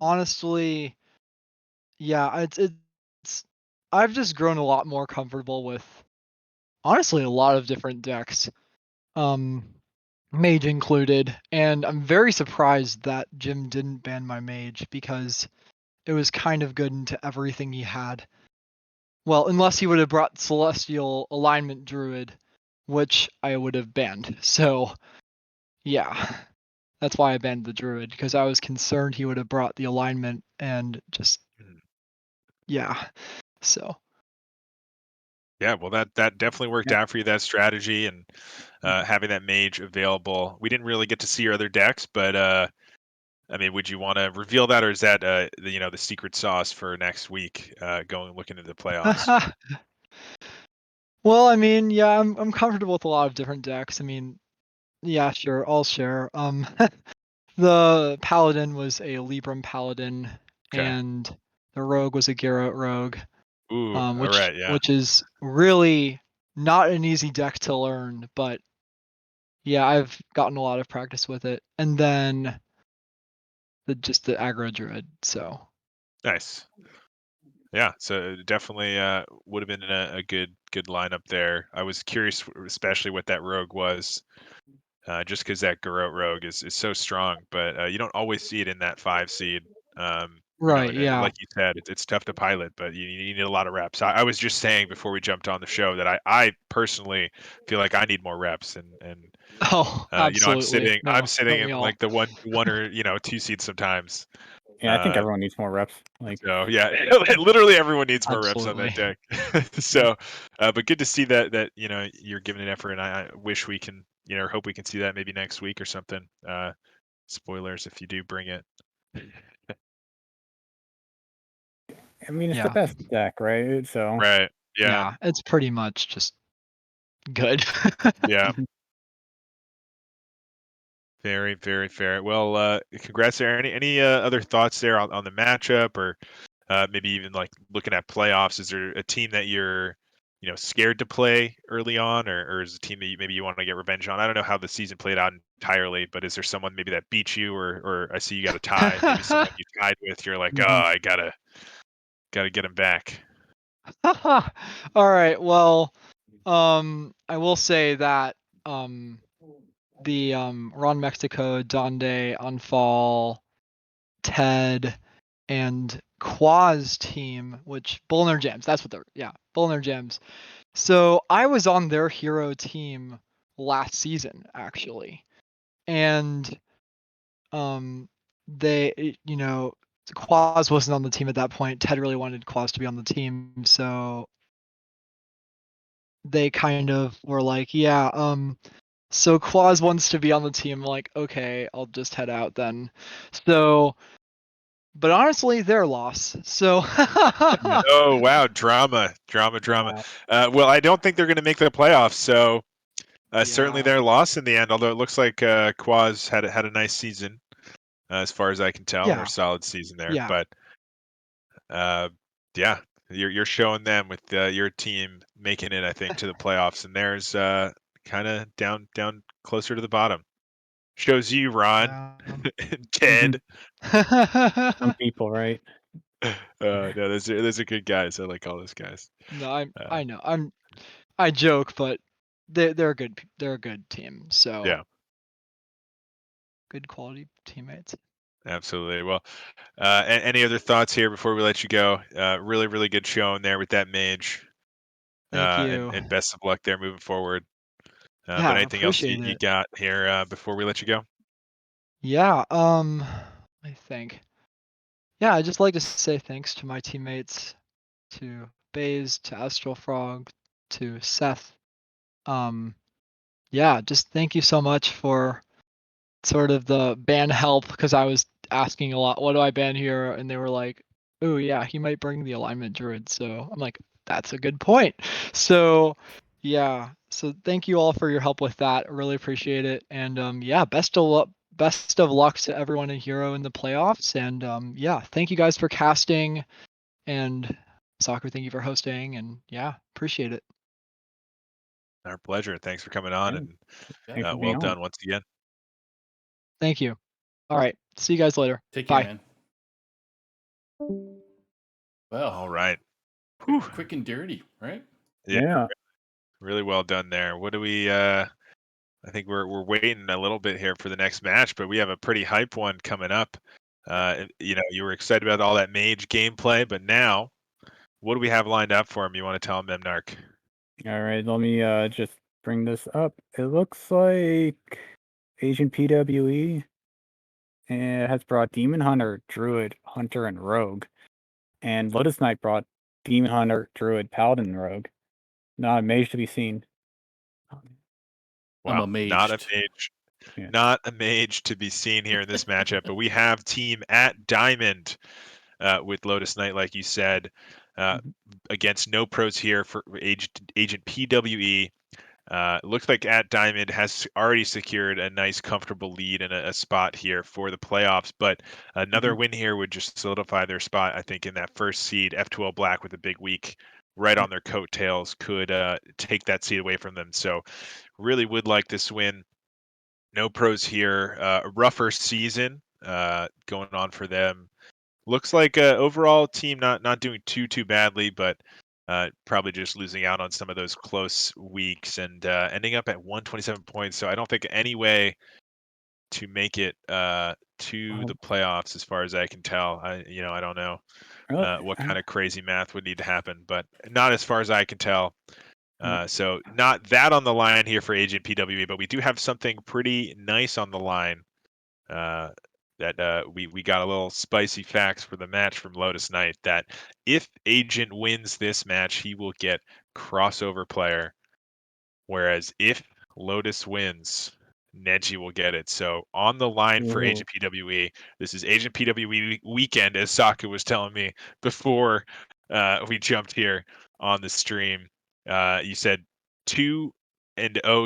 honestly, yeah, it's I've just grown a lot more comfortable with honestly a lot of different decks. Mage included, and I'm very surprised that Jim didn't ban my mage because it was kind of good into everything he had. Well, unless he would have brought Celestial Alignment Druid, which I would have banned. So, yeah. That's why I banned the Druid, because I was concerned he would have brought the alignment and just yeah. So Yeah, well, that definitely worked out for you, that strategy, and having that Mage available. We didn't really get to see your other decks, but I mean, would you want to reveal that, or is that the secret sauce for next week, looking into the playoffs? well, I mean, yeah, I'm comfortable with a lot of different decks. I mean, yeah, sure, I'll share. The Paladin was a Libram Paladin, Okay. and the Rogue was a Garrote Rogue. Ooh, all Which right, yeah. which is really not an easy deck to learn, but yeah, I've gotten a lot of practice with it. And then the aggro druid. So Nice. Yeah, so definitely would have been a good lineup there. I was curious, especially what that rogue was, just because that Garrote rogue is so strong, but you don't always see it in that 5 seed. right, yeah. Like you said, it's tough to pilot, but you need a lot of reps. I was just saying before we jumped on the show that I personally feel like I need more reps, and Oh, absolutely. I'm No, sitting don't in we all? like the one or 2 seeds sometimes. Yeah, I think Uh, everyone needs more reps. Like, So yeah, literally everyone needs more reps on that Absolutely. deck. So, but good to see that you're giving an effort, and I wish we can or hope we can see that maybe next week or something. Spoilers if you do bring it. I mean, it's the Yeah. best deck, right? So, Right. Yeah. Yeah, it's pretty much just good. Yeah. Mhm. Very, very fair. Well, congrats there. Any other thoughts there on the matchup, or maybe even like looking at playoffs? Is there a team that you're scared to play early on, or is a team that maybe you want to get revenge on? I don't know how the season played out entirely, but is there someone maybe that beat you, or I see you got a tie, maybe someone you tied with, you're like, oh, I gotta get him back. All right. Well, I will say that the Ron Mexico, Donde, Unfall, Ted, and Quaz team, which Bullner Gems, that's what they're Bullner Gems. So I was on their hero team last season actually. And they Quaz wasn't on the team at that point. Ted really wanted Quaz to be on the team, so they kind of were like, so Quaz wants to be on the team. Like, okay, I'll just head out then. So, but honestly, their loss. So, Oh wow, drama. Well, I don't think they're going to make the playoffs, so certainly yeah, their loss in the end. Although it looks like Quaz had a nice season, as far as I can tell, or yeah, solid season there. yeah, But yeah, you're showing them with your team making it, I think, to the playoffs, and theirs kind of down closer to the bottom. Shows you, Ron, yeah. Ted. Some people, right? No, those are good guys. I like all those guys. No, Uh, I know. I joke, but they're a good team. So yeah, good quality teammates. absolutely. Well, any other thoughts here before we let you go? Really, really good showing there with that mage. Thank you. And best of luck there moving forward. But Yeah, anything else appreciate you it. got here before we let you go? Yeah, I think. Yeah, I'd just like to say thanks to my teammates, to Baze, to Astral Frog, to Seth. Yeah, just thank you so much for sort of the ban help because I was asking a lot, what do I ban here? And they were like, oh yeah, he might bring the alignment druid. So I'm like, that's a good point. So yeah, so thank you all for your help with that. I really appreciate it. And yeah, best of luck to everyone in Hero in the playoffs. And yeah, thank you guys for casting, and Soccer, thank you for hosting, and yeah, appreciate it. Our pleasure. Thanks for coming on, Yeah, and thanks for well being on. done once again. Thank you. All right, see you guys later. Take care, Bye. man. Well, All right. quick and dirty, right? Yeah, Yeah. really well done there. What do we? I think we're waiting a little bit here for the next match, but we have a pretty hype one coming up. You were excited about all that mage gameplay, but now, what do we have lined up for him? You want to tell him, Memnark? All right, let me just bring this up. It looks like Agent PWE has brought Demon Hunter, Druid, Hunter, and Rogue. And Lotus Knight brought Demon Hunter, Druid, Paladin, and Rogue. Not a mage to be seen. I'm Wow, not a amazed. mage. Yeah. Not a mage to be seen here in this matchup, but we have team at Diamond with Lotus Knight, like you said, Mhm. against no pros here for Agent PWE. Looks like at Diamond has already secured a nice, comfortable lead and a spot here for the playoffs. But another win here would just solidify their spot, I think, in that first seed. F2L Black with a big week right on their coattails could take that seed away from them. So really would like this win. No pros here. A rougher season going on for them. Looks like overall team not doing too badly, but probably just losing out on some of those close weeks and ending up at 127 points. So I don't think any way to make it to the playoffs, as far as I can tell. I don't know what kind of crazy math would need to happen, but not as far as I can tell. So not that on the line here for Agent PWE, but we do have something pretty nice on the line. That we got a little spicy facts for the match from Lotus Knight, that if Agent wins this match, he will get crossover player, whereas if Lotus wins, Neji will get it. So on the line for Agent PWE, this is Agent PWE weekend, as Saka was telling me before we jumped here on the stream. You said 2-0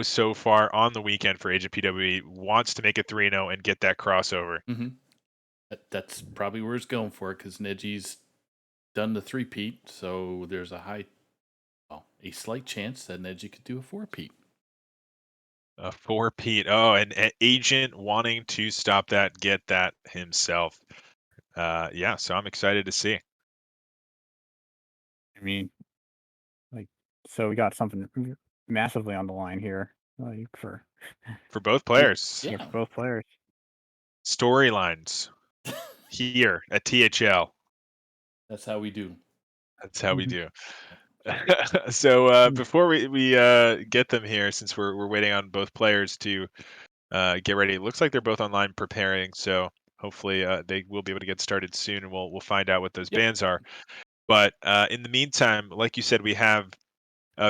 so far on the weekend for Agent PWE. Wants to make it 3-0 and get that crossover. Mm-hmm. That's probably where it's going for, because Neji's done the three-peat, so there's a high, well, a slight chance that Neji could do a 4-peat. A 4-peat. Oh, and an agent wanting to stop that, get that himself. Yeah, so I'm excited to see. I mean, like, so we got something massively on the line here, like for both players. Yeah. for both players. Storylines here at THL. That's how we do. That's how we Mhm. do. So before we get them here, since we're waiting on both players to get ready, it looks like they're both online preparing. So hopefully they will be able to get started soon, and we'll find out what those Yep. bans are. But in the meantime, like you said, we have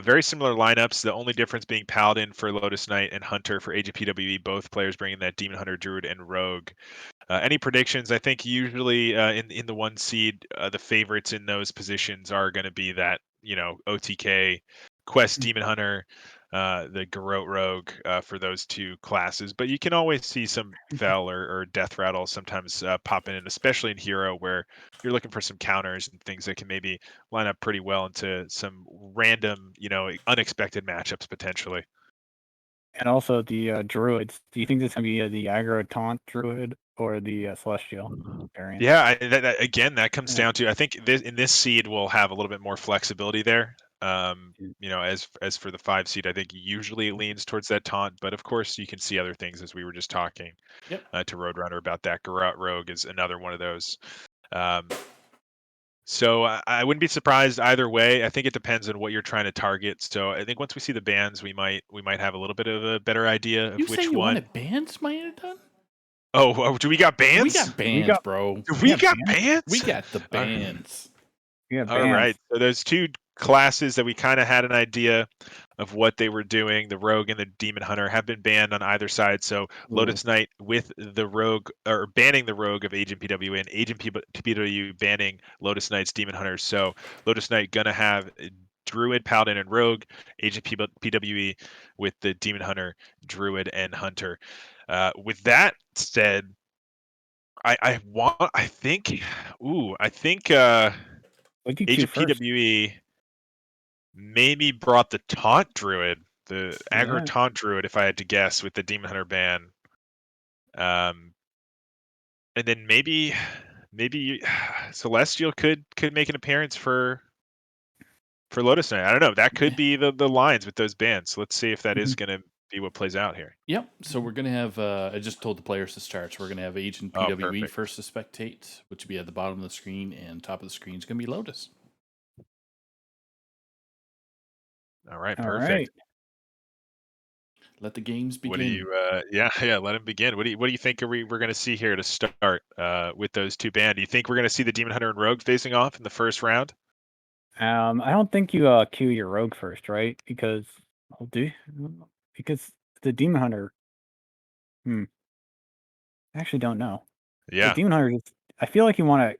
very similar lineups. The only difference being Paladin for Lotus Knight and Hunter for AGPWE. Both players bringing that Demon Hunter, Druid, and Rogue. Any predictions? I think usually in the 1 seed, the favorites in those positions are going to be that OTK, Quest, Demon Hunter, the Garrote Rogue for those 2 classes. But you can always see some Fel or Death Rattle sometimes popping in, especially in Hero, where you're looking for some counters and things that can maybe line up pretty well into some random, unexpected matchups potentially. And also the druids. Do you think this is gonna be the aggro taunt druid or the celestial variant? Yeah, again, that comes Yeah. down to, I think in this seed we'll have a little bit more flexibility there. Yeah. As for the 5 seed, I think usually it leans towards that taunt, but of course you can see other things, as we were just talking Yep. to Roadrunner about that. Garrote Rogue is another one of those. So I wouldn't be surprised either way. I think it depends on what you're trying to target. So I think once we see the bans, we might have a little bit of a better idea You of say which you one. wanted bans, Mayadan? Oh, do we got bans? We got bans, bro. Do we got bans? bans? We got the All right. bans. Yeah, All right. So there's 2 classes that we kind of had an idea of what they were doing. The Rogue and the Demon Hunter have been banned on either side. So Lotus Knight with the Rogue, or banning the Rogue of Agent PW, and Agent PW banning Lotus Knight's Demon Hunter. So Lotus Knight gonna have Druid, Paladin, and Rogue. Agent PWE with the Demon Hunter, Druid, and Hunter. With that said, I think What do you queue Agent first? PWE maybe brought the Taunt Druid, the aggro Yeah. Taunt Druid, if I had to guess, with the Demon Hunter ban. And then maybe Celestial could make an appearance for Lotus Knight. I don't know. That could be the lines with those bans. So let's see if that is going to be what plays out here. Yep. So we're gonna have. I just told the players to start. So we're gonna have Agent PWE perfect. first to spectate, which will be at the bottom of the screen, and top of the screen is gonna be Lotus. All right, All perfect. right. Let the games begin. What do you? Yeah. Let him begin. What do you think we're going to see here to start with those 2 banned? Do you think we're going to see the Demon Hunter and Rogue facing off in the first round? I don't think you queue your rogue first, right? Because because the demon hunter. I actually don't know. The Yeah. demon hunter I feel like you want to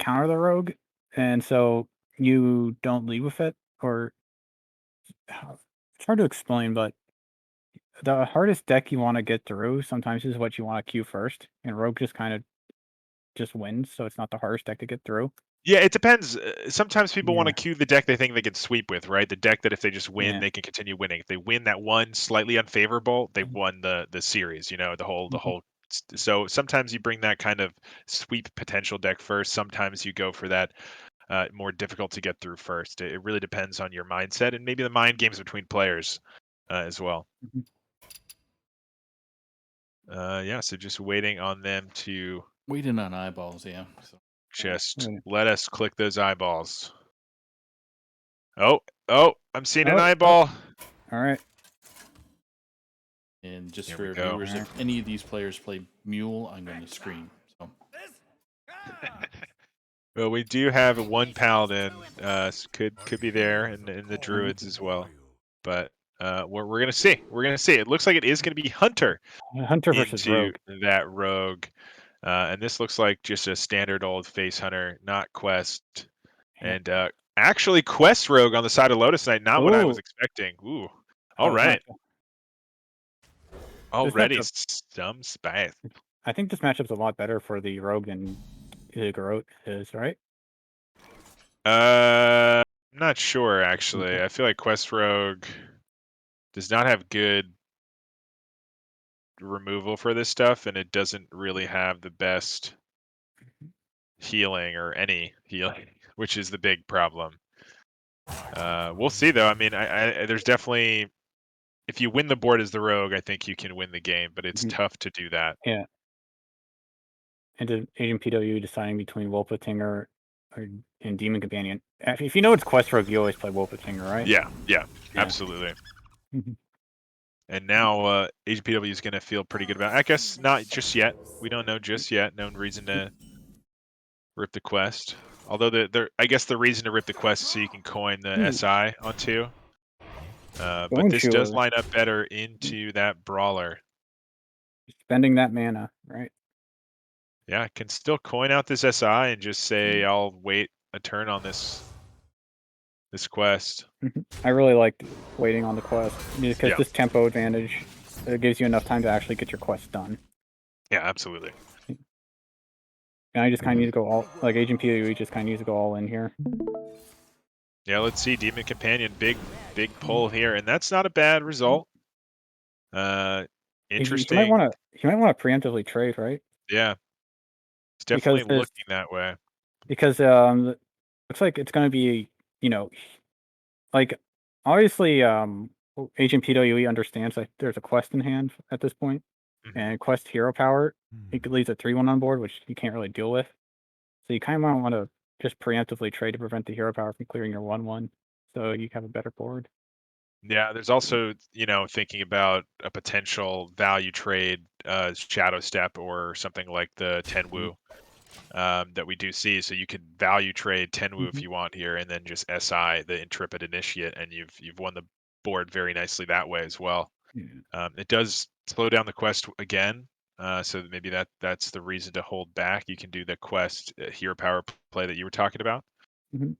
counter the rogue, and so you don't lead with it, or it's hard to explain, but the hardest deck you want to get through sometimes is what you want to queue first, and rogue just kind of just wins, so it's not the hardest deck to get through. Yeah, it depends. Sometimes people want to Yeah. queue the deck they think they can sweep with, right? The deck that if they just win, Yeah. they can continue winning. If they win that one slightly unfavorable, they Mhm. won the series. The whole Mhm. So sometimes you bring that kind of sweep potential deck first. Sometimes you go for that more difficult to get through first. It really depends on your mindset and maybe the mind games between players as well. Mhm. Yeah, so just waiting on them to Waiting on eyeballs. Yeah. So just Yeah. let us click those eyeballs. Oh, I'm seeing an Oh, eyeball. all right. and just Here we for go. viewers, if any of these players play Mule, I'm going to scream. So Well, we do have 1 paladin. Could be there, and the druids as well. But we're gonna see. We're gonna see. It looks like it is gonna be Hunter Hunter versus into rogue. that rogue, and this looks like just a standard old face Hunter, not Quest. Yeah. And actually, Quest rogue on the side of Lotus Knight. Not what I was Ooh. expecting. Ooh. Oh, All this right. This Already matchup, some spice. I think this matchup's a lot better for the rogue than the Garrote is, right? I'm not sure actually. Okay. I feel like Quest Rogue does not have good removal for this stuff, and it doesn't really have the best healing or any healing, which is the big problem. We'll see though. I mean, there's definitely, if you win the board as the rogue, I think you can win the game, but it's Mhm. tough to do that. Yeah. And Agent PW deciding between Wolfatinger and Demon Companion. If you know it's Quest Rogue, you always play Wolfatinger, right? Yeah, Yeah. absolutely. Mhm. And now Agent PW is going to feel pretty good about it. I guess not just yet. We don't know just yet. No reason to rip the quest. Although I guess the reason to rip the quest is so you can coin the Ooh. SI on 2. But Don't this you does line up better into that brawler. spending that mana, right? Yeah, can still coin out this SI and just say I'll wait a turn on this quest. I really liked waiting on the quest because Yeah. this tempo advantage, it gives you enough time to actually get your quest done. Yeah, absolutely. And I just kind of need to go all, like Agent PoE just kind of needs to go all in here. Yeah, let's see. Demon Companion, big pull here, and that's not a bad result. Interesting. You might want to preemptively trade, right? Yeah, it's Because definitely looking that way. Because looks like it's going to be, you know, like obviously Agent PWE understands that there's a quest in hand at this point, Mhm. and quest hero power, it leaves a 3/1 on board, which you can't really deal with. So you kind of want to just preemptively trade to prevent the hero power from clearing your 1/1, so you have a better board. Yeah, there's also, thinking about a potential value trade, Shadow Step or something like the Tenwu that we do see. So you could value trade Tenwu if you want here, and then just SI the Intrepid Initiate, and you've won the board very nicely that way as well. Yeah. It does slow down the quest again, so maybe that's the reason to hold back. You can do the quest hero power play that you were talking about. Mhm.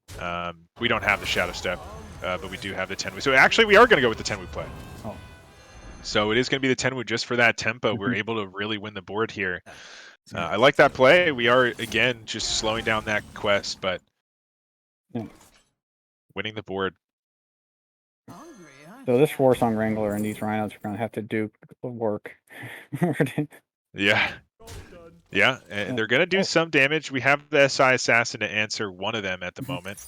We don't have the Shadow Step, but we do have the Tenwu. So actually, we are going to go with the Tenwu play. Oh. So it is going to be the Tenwu just for that tempo. We're Mhm. able to really win the board here. I like that play. We are, again, just slowing down that quest, but Yeah. winning the board. So this War Song Wrangler and these Rhinos are going to have to do work. Yeah. Yeah, and they're going to do some damage. We have the SI Assassin to answer one of them at the moment.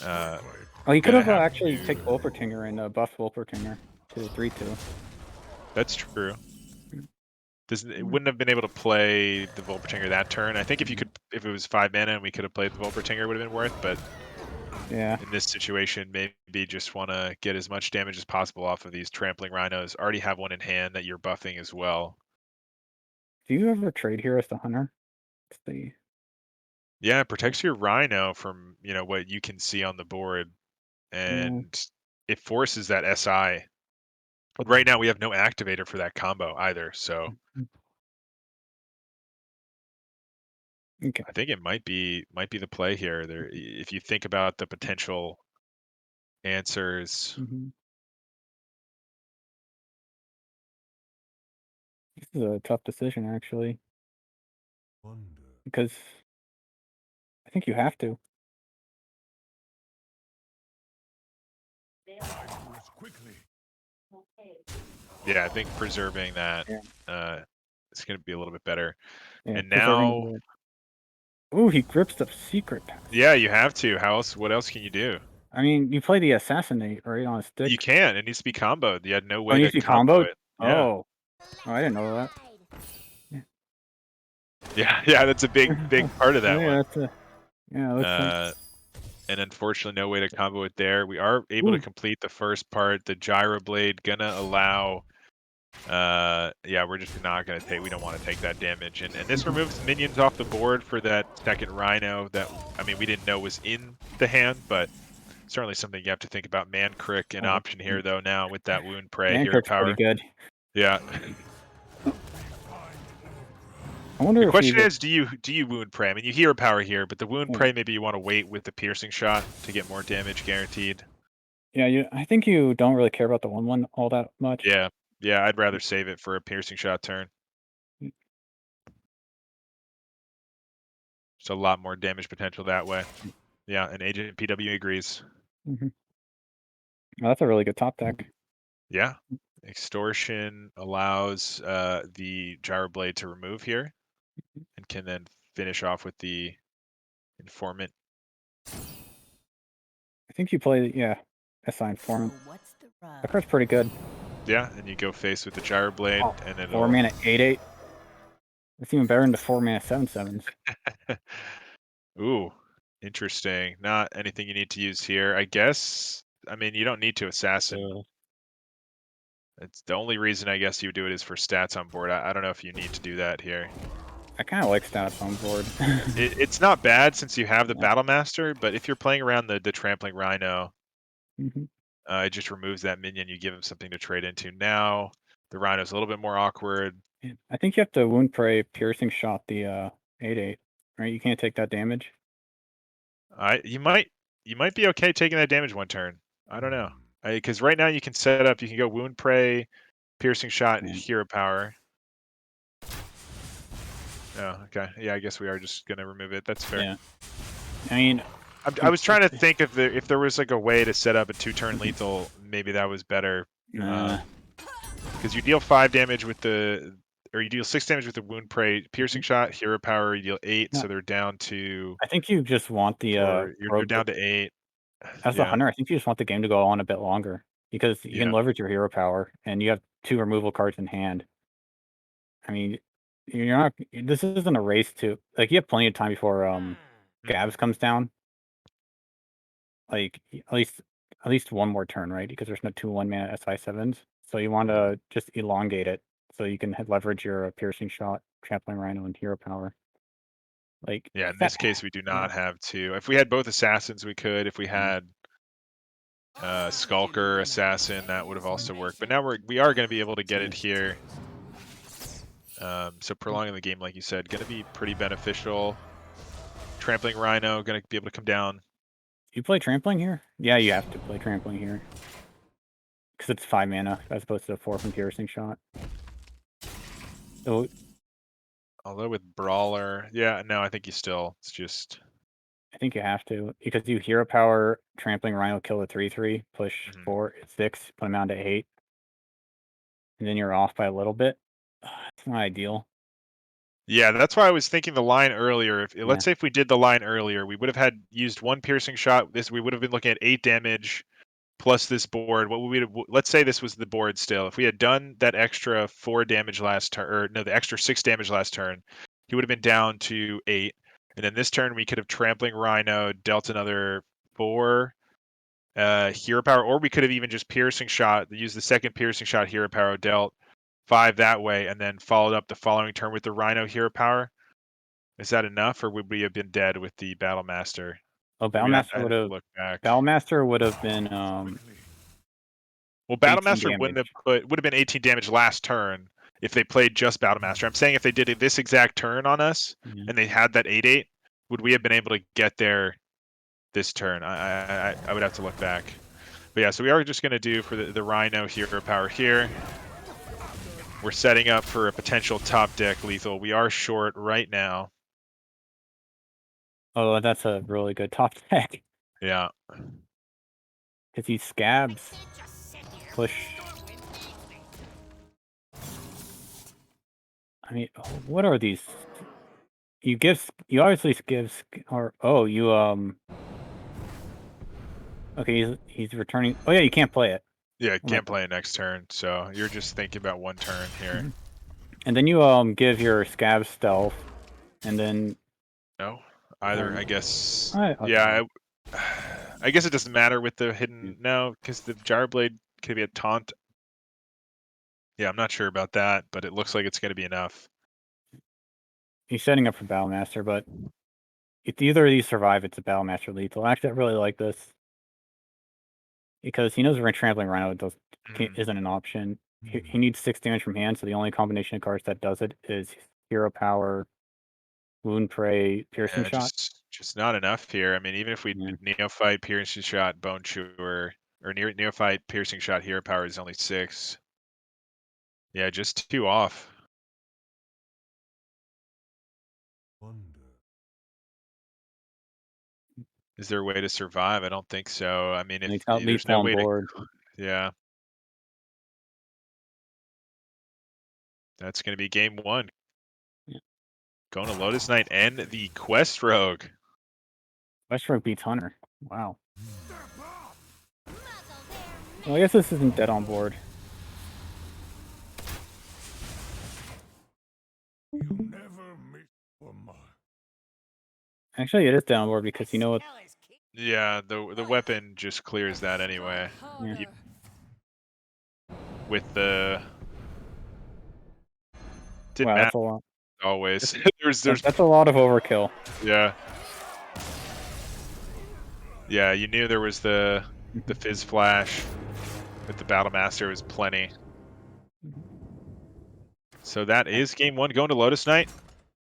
Oh, you could have actually take Wolpertinger and buff Wolpertinger to 3/2. That's true. It wouldn't have been able to play the Wolpertinger that turn. I think if it was 5 mana and we could have played the Wolpertinger, it would have been worth. But yeah, in this situation, maybe just want to get as much damage as possible off of these trampling rhinos. Already have one in hand that you're buffing as well. do you ever trade here as the hunter? Let's see. Yeah, it protects your rhino from what you can see on the board, and it forces that SI. But right now we have no activator for that combo either, so Okay. I think it might be the play here. If you think about the potential answers. This is a tough decision, actually, because I think you have to. Yeah, I think preserving that Yeah. is going to be a little bit better. Yeah, And now, ooh, he grips the secret pass. yeah, you have to. What else can you do? I mean, you play the assassinate right on a stick. You can. It needs to be comboed. You had no Oh, way it to needs to be combo comboed? it. Yeah. Oh, I didn't know that. Yeah, that's a big part of that one. Looks And unfortunately, no way to combo it there. We are able to complete the first part. The gyro blade gonna allow. Yeah, we're just not gonna take. We don't want to take that damage, and this removes minions off the board for that second rhino. That we didn't know was in the hand, but certainly something you have to think about. Man Crick an option here though now with that wound prey hero power. pretty good. Yeah. I wonder The question is, do you wound prey? I mean, you hero power here, but the wound prey, maybe you want to wait with the piercing shot to get more damage guaranteed. Yeah, I think you don't really care about the 1/1 all that much. Yeah, I'd rather save it for a piercing shot turn. Just a lot more damage potential that way. Yeah, and Agent PW agrees. Mm-hmm. Well, that's a really good top deck. Yeah. Extortion allows the gyro blade to remove here and can then finish off with the informant. I think you play, yeah, SI Informant. What's the rub? That card's pretty good. Yeah, and you go face with the gyro blade, Oh, and then 4 mana 8/8. It's even better than the 4 mana 7/7s. Ooh, interesting. Not anything you need to use here, I guess. I mean, you don't need to assassin. It's the only reason I guess you would do it is for stats on board. I don't know if you need to do that here. I kind of like stats on board. It's not bad since you have the Yeah. Battle Master, but if you're playing around the Trampling Rhino, Mhm. it just removes that minion. You give him something to trade into. Now the Rhino's a little bit more awkward. Yeah, I think you have to Wound Prey Piercing Shot the 8/8, right? You can't take that damage. You might be okay taking that damage one turn. I don't know. Because right now you can set up. You can go Wound Prey, Piercing Shot, Yeah. Hero Power. Oh, okay. Yeah, I guess we are just gonna remove it. That's fair. Yeah. I mean, I was trying to think if there was like a way to set up a 2-turn lethal. Maybe that was better. nah. Because you deal 5 damage with or you deal 6 damage with the Wound Prey, Piercing Shot, Hero Power. You deal 8, No. so they're down to. I think you just want the You're down to 8. as the Yeah. hunter. I think you just want the game to go on a bit longer because you can Yeah. leverage your hero power, and you have 2 removal cards in hand. I mean, you're not. This isn't a race to like. You have plenty of time before Gabs comes down. Like at least one more turn, right? Because there's no 2 1-mana SI7s, so you want to just elongate it so you can leverage your piercing shot, trampling rhino, and hero power. Like Yeah, in that, this case, we do yeah. not have to. If we had both assassins, we could. If we had Skulker, Assassin, that would have also worked. But now we are going to be able to get it here. So prolonging the game, like you said, going to be pretty beneficial. Trampling Rhino, going to be able to come down. You play trampling here? Yeah, you have to play trampling here because it's 5 mana as opposed to 4 from piercing shot. So Although with Brawler, yeah, no, I think you still. It's just. I think you have to because you hero power trampling rhino, kill a 3/3, push 4, 6, put them down to 8, and then you're off by a little bit. It's not ideal. Yeah, that's why I was thinking the line earlier. Yeah. Let's say if we did the line earlier, we would have had used 1 piercing shot. We would have been looking at 8 damage plus this board. Let's say this was the board still. If we had done that extra 4 damage last turn, or no, the extra 6 damage last turn, he would have been down to 8. And then this turn we could have trampling rhino, dealt another 4 hero power, or we could have even just piercing shot, used the second piercing shot hero power, dealt 5 that way, and then followed up the following turn with the rhino hero power. Is that enough, or would we have been dead with the battle master? Oh, Battlemaster would have look back. Battlemaster would have been Well, Battle 18 Master would damage. have been 18 damage last turn if they played just Battle Master. I'm saying if they did it this exact turn on us and they had that 8/8, would we have been able to get there this turn? I would have to look back. But yeah, so we are just going to do for the Rhino hero power here. We're setting up for a potential top deck lethal. We are short right now. Oh, that's a really good top deck. Yeah. Because he scabs. Push. I mean, what are these? You obviously give, or, oh, you, okay, he's returning. Oh, yeah, you can't play it. Yeah, can't play it next turn. So you're just thinking about one turn here. And then you, give your scab stealth, and then. No, either, I guess. Okay. Yeah, I guess it doesn't matter with the hidden no, because the gyro blade could be a taunt. Yeah, I'm not sure about that, but it looks like it's going to be enough. He's setting up for Battlemaster, but if either of these survive, it's a Battlemaster lethal. Actually, I really like this because he knows we're trampling Rhino isn't an option. He needs 6 damage from hand, so the only combination of cards that does it is hero power, wound prey, piercing shot. Just not enough here. I mean, even if we neophyte, piercing shot, bone chewer, or neophyte, piercing shot, hero power is only 6. Yeah, just 2 off. Is there a way to survive? I don't think so. I mean, And if he's got there's lethal no on way to, board. yeah, that's going to be game 1. Yeah. Going to Lotus Knight and the Quest Rogue. Westbrook beats Hunter. Wow. Well, I guess this isn't dead on board. Actually, it is dead on board because you know what? Yeah, the weapon just clears that anyway. Yeah. With the didn't Wow, matter that's a lot. always. there's That's a lot of overkill. yeah. Yeah, you knew there was the Mhm. fizz flash with the Battle Master was plenty. So that is game 1 going to Lotus Knight.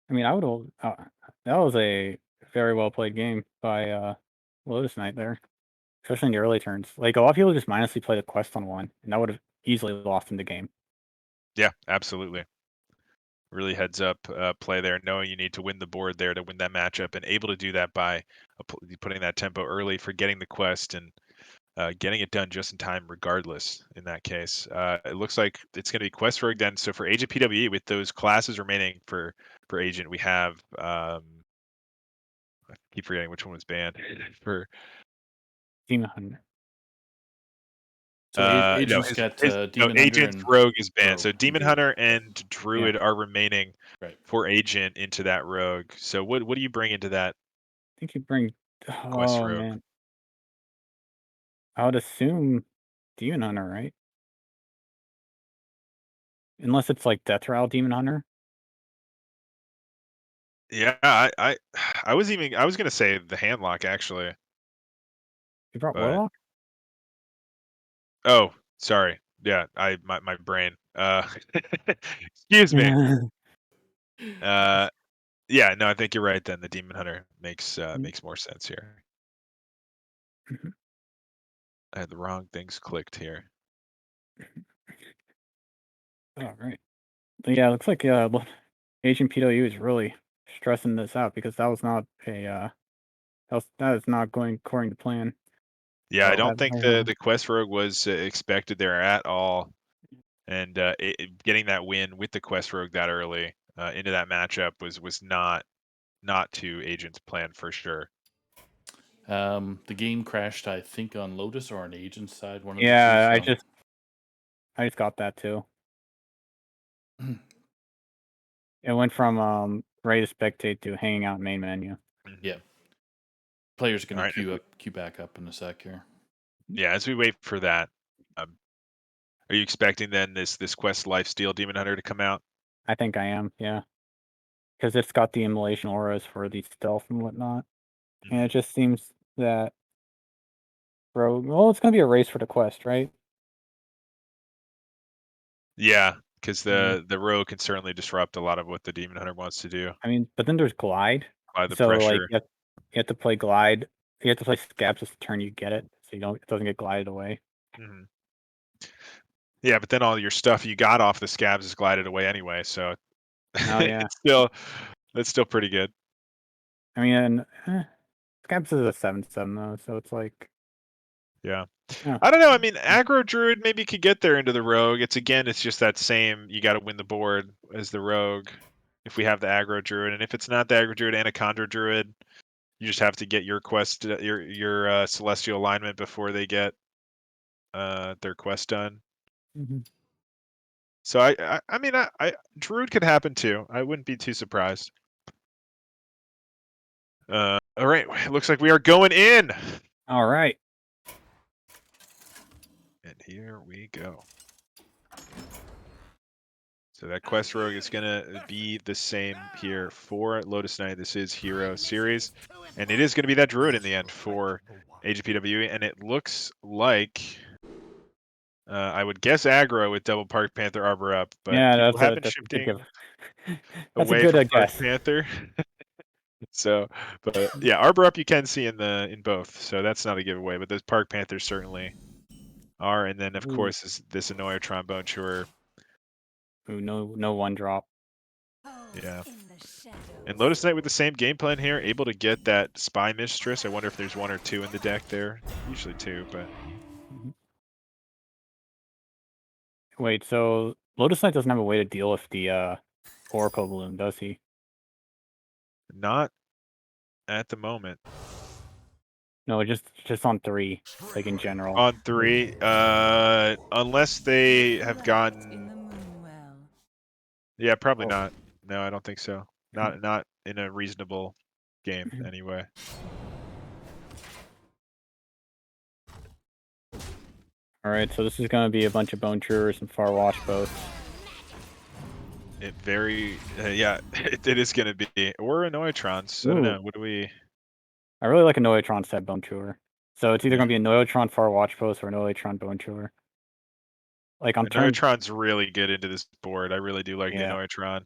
I mean, I would. That was a very well played game by Lotus Knight there, especially in the early turns. Like a lot of people just mindlessly play the quest on 1, and that would have easily lost them the game. Yeah, absolutely. Really heads up play there, knowing you need to win the board there to win that matchup, and able to do that by putting that tempo early for getting the quest and getting it done just in time regardless in that case. It looks like it's going to be Quest Rogue then. So for Agent PWE, with those classes remaining for Agent, we have, I keep forgetting which one was banned for Demon Hunter. So Agent's got Demon Hunter Agent's and Rogue is banned. So Rogue. Demon Hunter and Druid are remaining Right. for Agent into that Rogue. So what do you bring into that I think you bring. Quest Oh Rogue? man, I would assume Demon Hunter, right? Unless it's like Death Rattle Demon Hunter. Yeah, I was gonna say the Handlock actually. You brought But Warlock. oh, sorry. Yeah, my brain. Excuse me. Yeah, no, I think you're right then. The Demon Hunter makes more sense here. Mhm. I had the wrong things clicked here. Oh right. But yeah, it looks like Agent PW is really stressing this out because that was not a that is not going according to plan. Yeah, I Oh. don't think the Quest Rogue was expected there at all, and getting that win with the Quest Rogue that early into that matchup was not to Agent's plan for sure. The game crashed, I think, on Lotus or on Agent's side. One of Yeah, the two. I just got that too. It went from ready to spectate to hanging out main menu. Yeah. Players are going Alright, to queue back up in a sec here. yeah, as we wait for that, are you expecting then this Quest Lifesteal Demon Hunter to come out? I think I am, yeah. Because it's got the immolation auras for the stealth and whatnot. And it just seems that well, it's gonna be a race for the quest, right? Yeah, because Yeah. the Rogue can certainly disrupt a lot of what the Demon Hunter wants to do I mean, but then there's glide. by the So like pressure. you have to play glide. You have to play scabs this turn you get it, so it doesn't get glided away. Mhm. Yeah, but then all your stuff you got off the scabs is glided away anyway, so Oh yeah. that's still pretty good. I mean, scabs is a 7/7 though, so it's like Yeah. yeah. I don't know. I mean, aggro druid maybe could get there into the rogue. It's just that same. You got to win the board as the rogue. If we have the aggro druid, and if it's not the aggro druid and a conjure druid, you just have to get your quest, your celestial alignment before they get their quest done. Mhm. So I mean, I druid could happen too. I wouldn't be too surprised. All right, it looks like we are going in. All right. And here we go. So that quest rogue is going to be the same here for Lotus Knight. This is Hero Series. And it is going to be that druid in the end for AGPWE. And it looks like, I would guess aggro with double Park Panther Arbor up. But Yeah, people have been that's a shifting that's a away good from Park guess. Panther. So, but yeah, Arbor up you can see in both. So that's not a giveaway. But those Park Panthers certainly are. And then, of course, is this Annoyer Trombone Tour. Ooh, no 1-drop. Yeah. And Lotus Knight with the same game plan here, able to get that Spy Mistress. I wonder if there's 1 or 2 in the deck there. Usually 2, but Wait, so Lotus Knight doesn't have a way to deal with the Oracle Balloon, does he? not at the moment. No, just on 3, like in general. On 3, unless they have gotten. Yeah, probably Oh. not. No, I don't think so. Not in a reasonable game anyway. Alright, so this is going to be a bunch of Bone Chewers and Far Watch boats. It very yeah, it is going to be, or Annoytrons. I don't know. What do we? I really like a Noetron set Bone Chewer. So it's either Yeah. going to be a Noetron Far Watch post or a Noetron Bone Chewer. Like on turn, Annoytron's really good into this board. I really do like the Yeah. Annoytron.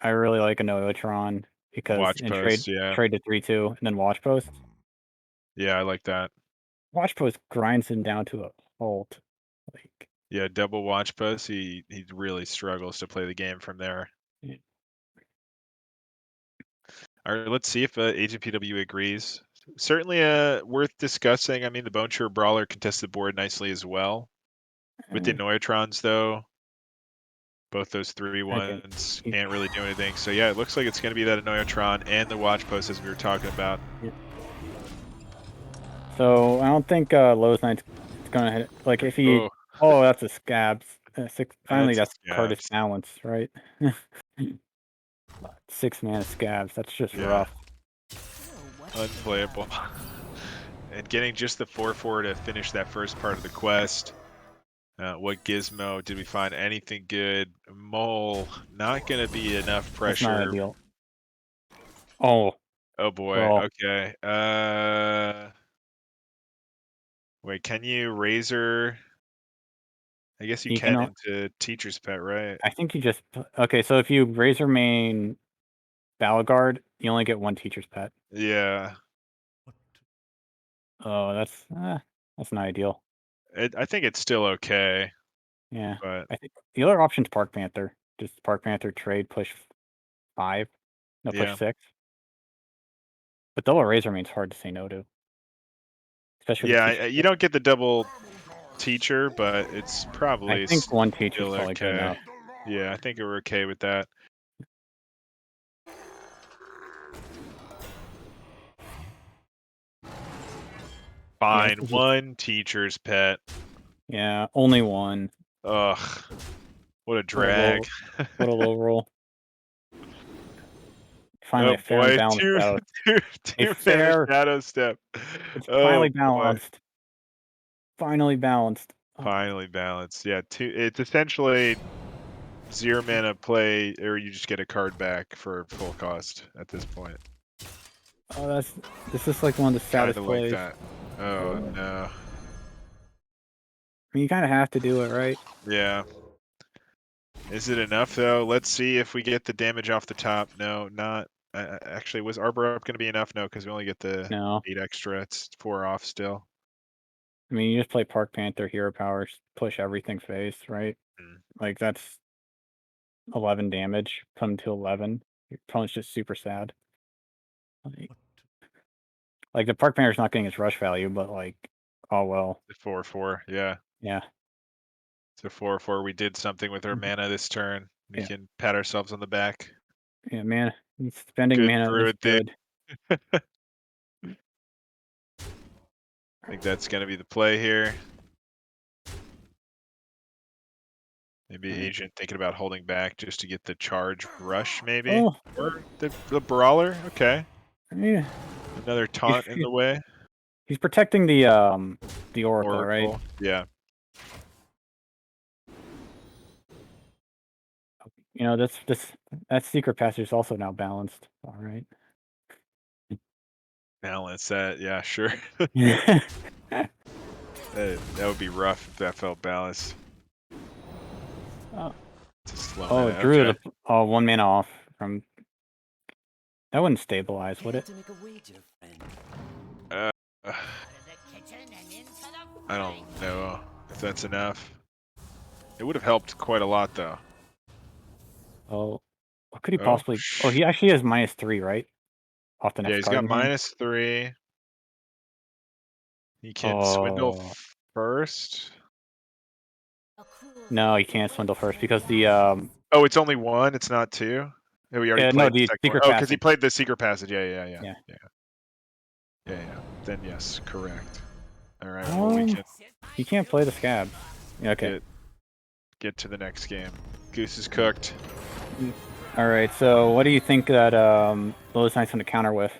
I really like a Noetron because Watch in post, yeah. trade to 3/2 and then Watch Post. Yeah, I like that. Watch Post grinds him down to a halt. Like, Yeah, double watch post. He really struggles to play the game from there. Yeah. All right, let's see if Agent PW agrees. Certainly worth discussing. I mean, the Bone Chewer Brawler contested board nicely as well. With the Annoytrons, though, both those 3/1s can't really do anything. So yeah, it looks like it's going to be that Annoytron and the watch post as we were talking about. Yeah. So I don't think Lotus Knight's going to hit. Like if he, oh, that's a Scabs. Finally, that card is balanced, right? 6 mana Scabs. That's just rough. Unplayable. And getting just the 4/4 to finish that first part of the quest. What gizmo? Did we find anything good? Mole, not going to be enough pressure. That's not ideal. Oh. Oh boy. Well, Okay. Wait, can you Razor? I guess you can into Teacher's Pet, right? I think you just okay. So if you Razor main Balagard, you only get 1 Teacher's Pet. Yeah. Oh, that's not ideal. I think it's still okay. Yeah, but I think the other option's Park Panther. Just Park Panther trade push 5, no push 6. But double Razor main's hard to say no to. Especially you don't get the double Teacher, but it's probably I think 1 Teacher's still probably good enough. Yeah, I think we're okay with that. Fine, 1 Teacher's Pet. Yeah, only 1. Ugh, what a drag. What a low roll. Finally, Oh boy, two mana Shadow Step. It's finally balanced. Finally balanced. Finally balanced. Yeah, it's essentially 0 mana play, or you just get a card back for full cost at this point. Oh, this is like one of the saddest plays. Like that. Oh no. I mean, you kind of have to do it, right? Yeah. Is it enough though? Let's see if we get the damage off the top. No, not. Actually, was Arbor Up going to be enough? No, because we only get the 8 extra. It's 4 off still. I mean, you just play Park Panther, Hero Powers, push everything face, right? Like, that's 11 damage, come to 11. Your opponent's just super sad. Like the Park Panther's not getting its rush value, but like, oh well. The 4/4, yeah. Yeah. So 4/4, we did something with our mana this turn. We can pat ourselves on the back. Yeah, man, spending mana is good. I think that's going to be the play here. Maybe Agent thinking about holding back just to get the charge rush, maybe? Oh. Or the Brawler? Okay. Yeah. Another taunt in the way. He's protecting the Oracle, right? Yeah. You know, that Secret Passage is also now balanced. All right. Balance that, yeah, sure. that would be rough if that felt balanced. Oh, it drew the 1 mana off from. That wouldn't stabilize, would it? I don't know if that's enough. It would have helped quite a lot, though. Oh, What could he Oh, possibly? Oh, he actually has -3, right? Off the yeah, next he's card got in hand. -3. He can swindle Oh first. no, he can't swindle first because the Oh, it's only one. It's not two. Oh, we already yeah, no, played the the second one. secret Oh, because he passage. played the secret passage. Yeah. Yeah. Then yes, correct. All right. Well, we can He can't play the scab. Yeah, okay. get to the next game. Goose is cooked. All right. So, what do you think that Lotus Knight's going to counter with?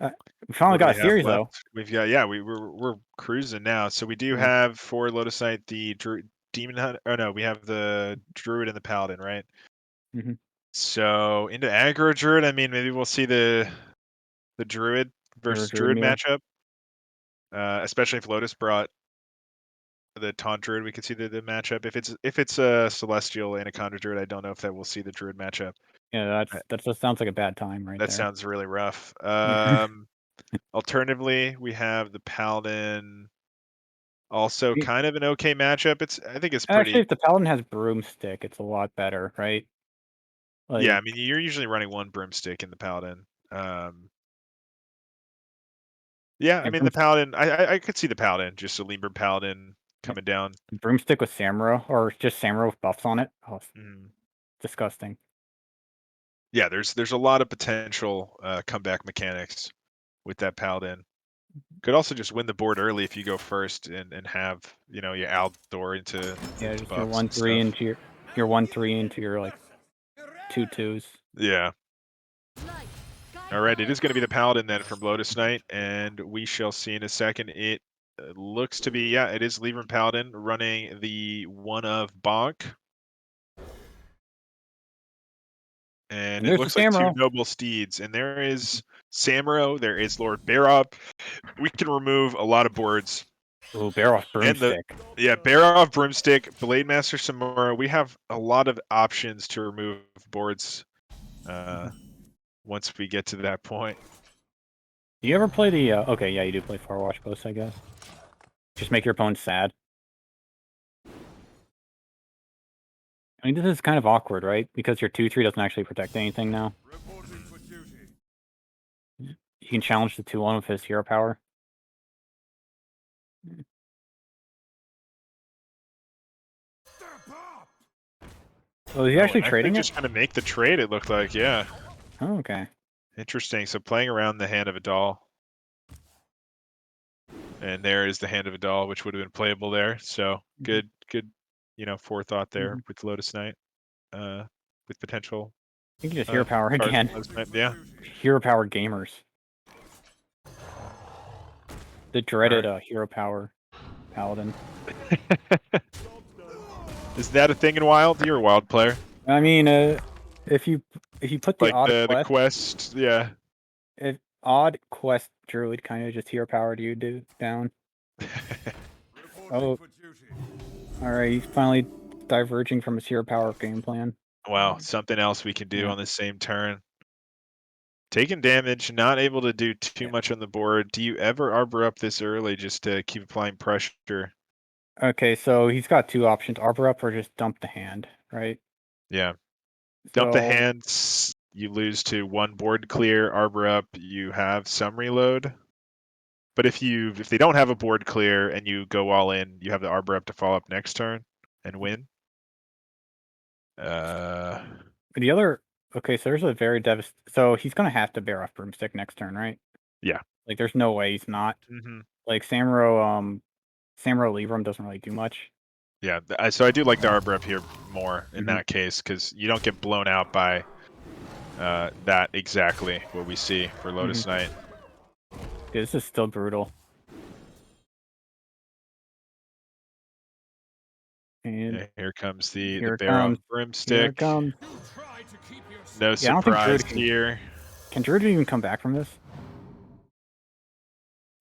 We finally What do got we a have series though. left? We've got we're cruising now. So we do Yeah. have for Lotus Knight the Demon Hunt. Oh no, we have the Druid and the Paladin, right? Mhm. So into aggro Druid, I mean maybe we'll see the Druid versus Druid Druid mirror. matchup. Especially if Lotus brought the Taunt Druid, we could see the matchup. If it's a Celestial and a Conjure Druid, I don't know if that we'll see the Druid matchup. Yeah, Uh, that just sounds like a bad time right That there. sounds really rough. Yeah. Alternatively, we have the Paladin. Also, Yeah. kind of an okay matchup. I think it's Actually, pretty. if the Paladin has Broomstick, it's a lot better, right? Yeah, I Like, mean, you're usually running one Broomstick in the Paladin. Yeah, I yeah, mean the Paladin. I could see the Paladin, just a Limber Paladin coming down. Broomstick with Samuro, or just Samuro with buffs on it. Oh, Mm. disgusting. Yeah, there's a lot of potential comeback mechanics with that Paladin. Could also just win the board early if you go first and have your Aldor into Yeah, just your buffs and 1/3 stuff. into your 1/3 into your like 2/2s. Yeah. All right, it is going to be the Paladin then from Lotus Knight, and we shall see in a second. It looks to be, yeah, it is Libram Paladin running the one of Bonk. And it there's the looks like two Samuro. noble steeds. And there is Samuro, there is Lord Barov. We can remove a lot of boards. Ooh, Barrow Broomstick. Barov, Broomstick, Blade Master Samuro. We have a lot of options to remove boards once we get to that point. Do you ever play the? Okay, yeah, you do play Farwatch Post, I guess. Just make your opponent sad. I mean, this is kind of awkward, right? Because your 2/3 doesn't actually protect anything now. You can challenge the 2/1 with his hero power. Oh, is he actually trading it? Just kind of make the trade, it looked like, yeah. Oh, okay. Interesting. So playing around the hand of a doll. And there is the hand of a doll, which would have been playable there. So good, forethought there with Lotus Knight. With potential. You can just hero power cards again. from Lotus Knight, yeah. Hero power gamers. The dreaded hero power paladin. Is that a thing in Wild? You're a Wild player. I mean, if you put the Like odd the quest, yeah. if odd quest druid kind of just hero powered you down. Oh, all right. He's finally diverging from his hero power game plan. Wow, something else we can do on the same turn. Taking damage, not able to do too much on the board. Do you ever arbor up this early just to keep applying pressure? Okay, so he's got two options: arbor up or just dump the hand, right? Yeah. Dump the So, hands, you lose to one board clear. Arbor up, you have some reload. But if they don't have a board clear and you go all in, you have the arbor up to follow up next turn and win. the other okay, so there's a very devastating. So he's gonna have to bear off broomstick next turn, right? Yeah. Like, there's no way he's not. Like Samuro Libram doesn't really do much. Yeah, so I do like the arbor up here more in that case because you don't get blown out by that exactly what we see for Lotus Knight. Yeah, this is still brutal. And here comes the here Barrow comes Broomstick. Here it comes. No surprise here. Can Druid even come back from this?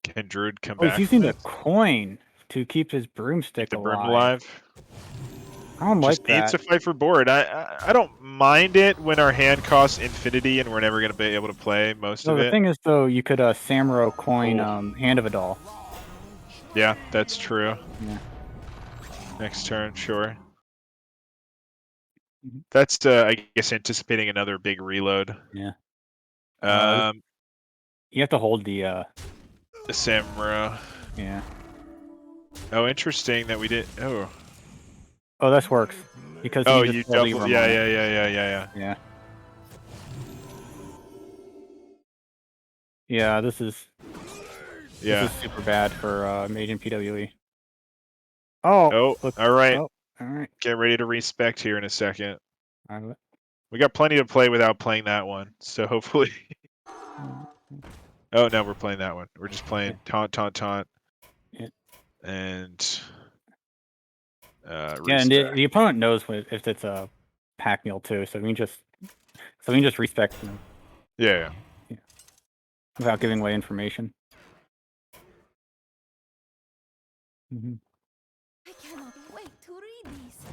Can Druid come Oh, back? he's using the coin to keep his broomstick alive. Broom alive. I don't like that. Needs to fight for board. I don't mind it when our hand costs infinity and we're never going to be able to play most of it. The thing is, though, you could Samuro coin Hand of a Doll. Yeah, that's true. Yeah. Next turn, sure. That's I guess anticipating another big reload. Yeah. Um, You have to hold the Samura. yeah. Oh, interesting that we did. Oh, Oh, this works because oh, he you just put a lever double. on Yeah, it. yeah. Yeah. Yeah, this is super bad for Mage and PWE. Oh, Oh, look. all right. Oh, all right. Get ready to respect here in a second. Out of it. We got plenty to play without playing that one, so hopefully. Oh no, we're playing that one. We're just playing taunt, Yeah. and Yeah, and respect. the opponent knows if it's a pack meal too, so we can just respect them Yeah. without giving away information. I cannot wait to read these.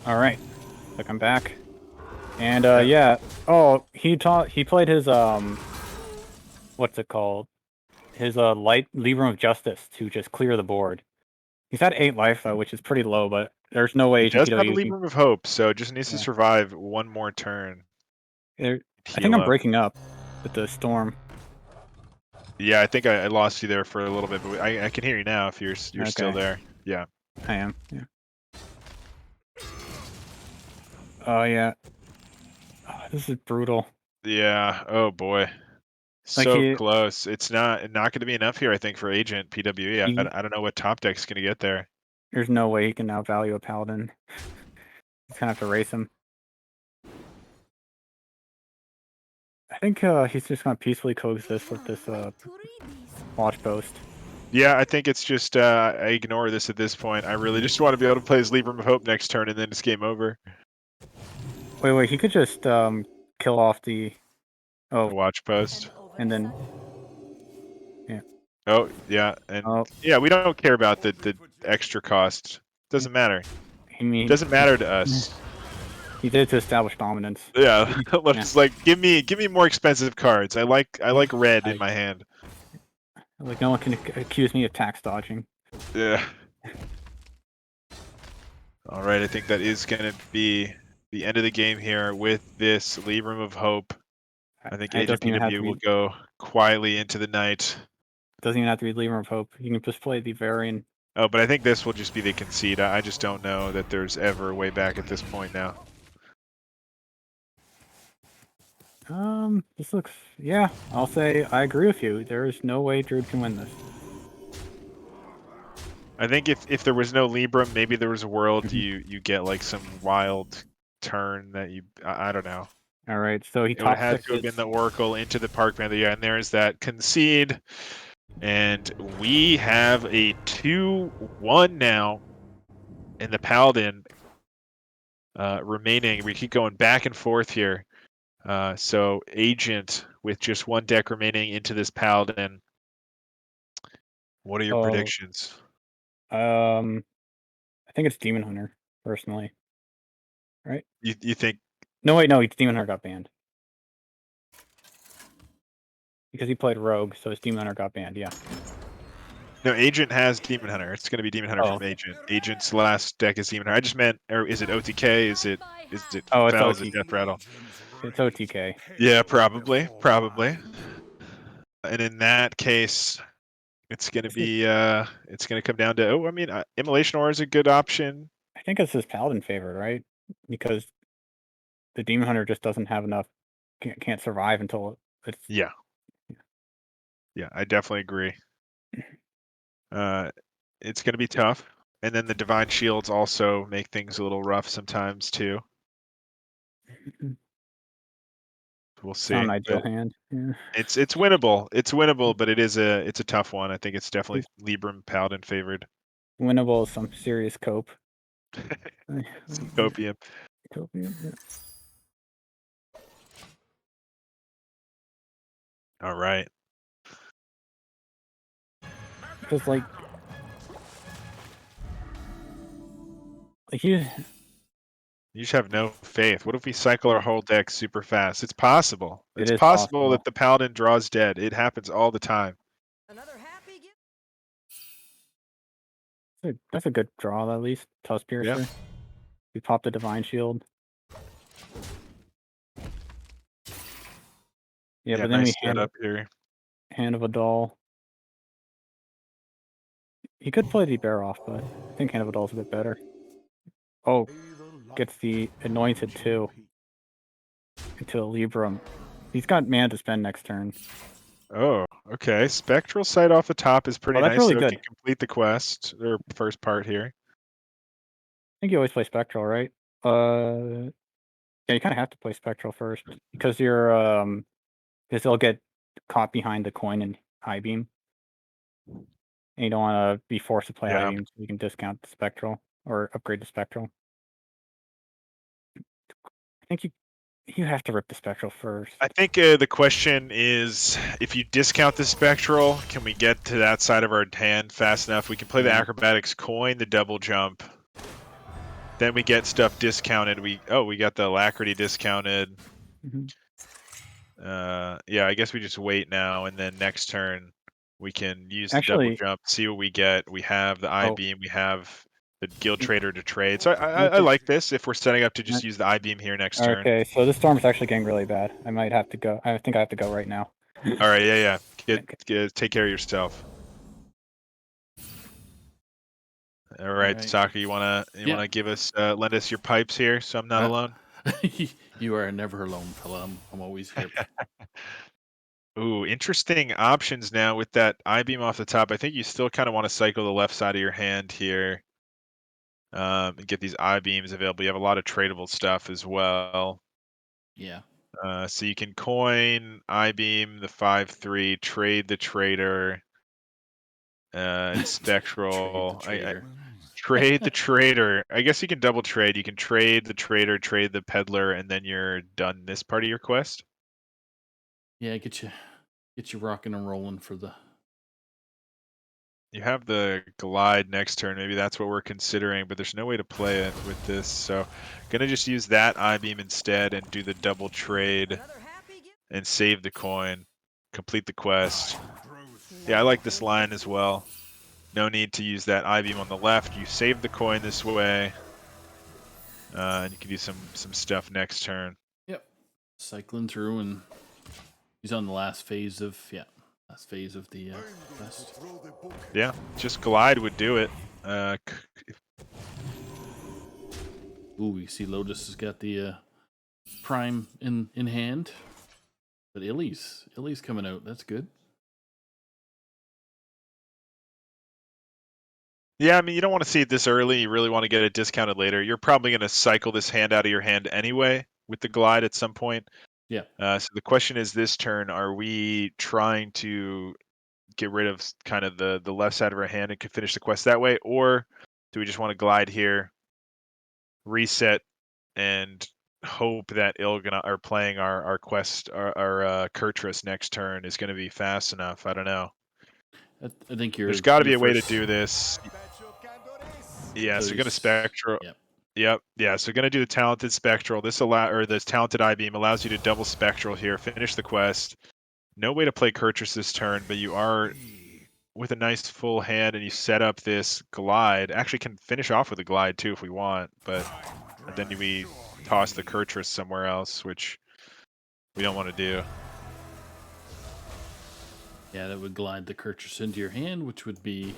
All right, so I'm back, and yeah. Oh, he played his what's it called? His light Libram of Justice to just clear the board. He's had 8 life though, which is pretty low, but there's no way He does have a PWE can. Libram of Hope, so just needs to Yeah. survive one more turn. I think Heal I'm up. breaking up with the storm. Yeah, I think I lost you there for a little bit, but I can hear you now if you're still Okay. there. Yeah. I am. Yeah. Oh yeah. Oh, this is brutal. Yeah. Oh boy. Like So close. It's not going to be enough here, I think, for Agent PWE. I don't know what top deck's going to get there. There's no way he can outvalue a paladin. He's gonna have to race him. I think he's just gonna peacefully coexist with this watch post. Yeah, I think it's just I ignore this at this point. I really just want to be able to play his Libram of Hope next turn, and then it's game over. Wait, he could just kill off the The watch post. and then Oh yeah, and yeah, we don't care about the extra cost. Doesn't matter. Doesn't matter to us. He did it to establish dominance. Yeah, it's like give me more expensive cards. I like red in my hand. Like no one can accuse me of tax dodging. Yeah. All right, I think that is going to be the end of the game here with this Libram of Hope. I think Agent PW will go quietly into the night. Doesn't even have to be Libram of Hope. You can just play the Varian. Oh, but I think this will just be the concede. I just don't know that there's ever a way back at this point now. This looks, yeah, I'll say I agree with you. There is no way Druid can win this. I think if there was no Libram, maybe there was a world you get like some wild turn that I don't know. All right, so he top had to have been the Oracle into the Park Panther, yeah, and there's that concede, and we have a 2-1 now in the Paladin remaining. We keep going back and forth here. So Agent with just 1 deck remaining into this Paladin. What are your predictions? I think it's Demon Hunter, personally. Right? You think? No, wait, no, Demon Hunter got banned. Because he played Rogue, so his Demon Hunter got banned, yeah. No, Agent has Demon Hunter. It's going to be Demon Hunter from Agent. Agent's last deck is Demon Hunter. I just meant, or is it OTK? Is it Fells? Is it Death Rattle? It's OTK. Yeah, probably. And in that case, it's going to be it's going to come down to I mean, Immolation Aura is a good option. I think it's his Paladin favorite, right? Because the Demon Hunter just doesn't have enough, can't survive until it's... Yeah, I definitely agree. It's going to be tough. And then the Divine Shields also make things a little rough sometimes too. We'll see. Not an ideal hand. Yeah. It's winnable. It's winnable, but it's a tough one. I think it's definitely Libram Paladin favored. Winnable is some serious cope. Copium. Copium, yeah. All right. Because like you just have no faith. What if we cycle our whole deck super fast? It's possible. It's is possible that the Paladin draws dead. It happens all the time. That's a good draw, at least. Tusk Piercer. We popped the Divine Shield. Yeah, but then nice we setup here. Hand of a Doll. He could play the Bear off, but I think Hand of a Doll is a bit better. Oh, gets the Anointed too. Into a Libram. He's got mana to spend next turn. Oh, okay. Spectral Sight off the top is pretty that's nice, really so it good. can complete the quest, or first part here. I think you always play Spectral, right? Yeah, you kind of have to play Spectral first because because they'll get caught behind the coin and High Beam, and you don't want to be forced to play High Beam, so you can discount the Spectral or upgrade the Spectral. I think you have to rip the Spectral first. I think the question is, if you discount the Spectral, can we get to that side of our hand fast enough? We can play the Acrobatics coin, the double jump. Then we get stuff discounted. We got the Alacrity discounted. Yeah, I guess we just wait now, and then next turn we can use the double jump, see what we get. We have the I-Beam, we have the Guild Trader to trade. So I like this if we're setting up to just use the I-Beam here next turn. Okay, so this storm is actually getting really bad. I might have to go. I think I have to go right now. All right, yeah. Take care of yourself. All right, Saka, you wanna give us lend us your pipes here, so I'm not alone. You are never alone, fella. I'm always here. Ooh, interesting options now with that I-Beam off the top. I think you still kind of want to cycle the left side of your hand here. And get these I-Beams available. You have a lot of tradable stuff as well. Yeah. So you can coin I-Beam, the 5/3, trade the trader, and Spectral. Trade the trader. I guess you can double trade. You can trade the trader, trade the peddler, and then you're done this part of your quest. Yeah, get you rocking and rolling for the. You have the glide next turn. Maybe that's what we're considering, but there's no way to play it with this. So gonna just use that I-Beam instead and do the double trade and save the coin. Complete the quest. Yeah, I like this line as well. No need to use that I-Beam on the left. You save the coin this way. And you can do some stuff next turn. Yep. Cycling through, and he's on the last phase of the quest. Yeah, just glide would do it. Ooh, you see Lotus has got the prime in hand, but Illy's coming out. That's good. Yeah, I mean, you don't want to see it this early. You really want to get it discounted later. You're probably going to cycle this hand out of your hand anyway with the glide at some point. Yeah. So the question is, this turn, are we trying to get rid of kind of the left side of our hand and can finish the quest that way, or do we just want to glide here, reset, and hope that Ilgana are playing our quest, our Kurtrus next turn is going to be fast enough? I don't know. I think there's got to be a way to do this. Yeah, so you're going to Spectral. Yep. Yeah, so going to do the Talented Spectral. This Talented I-Beam allows you to double Spectral here, finish the quest. No way to play Kurtrus this turn, but you are with a nice full hand, and you set up this glide. Actually can finish off with a glide too if we want, but then we toss the Kurtrus somewhere else, which we don't want to do. Yeah, that would glide the Kurtrus into your hand, which would be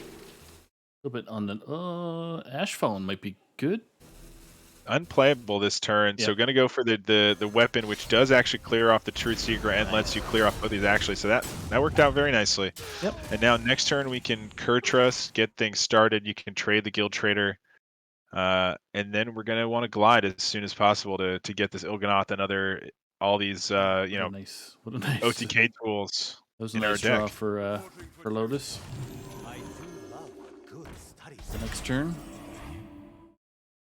a little bit on the Ash Fallen might be good. Unplayable this turn, so going to go for the weapon, which does actually clear off the Truth Seeker and lets you clear off both these actually. So that worked out very nicely. Yep. And now next turn we can Kurtrus, get things started. You can trade the Guild Trader, and then we're going to want to glide as soon as possible to get this Il'gynoth and all these what a nice OTK tools. That was a in nice our deck. draw for Lotus. The next turn.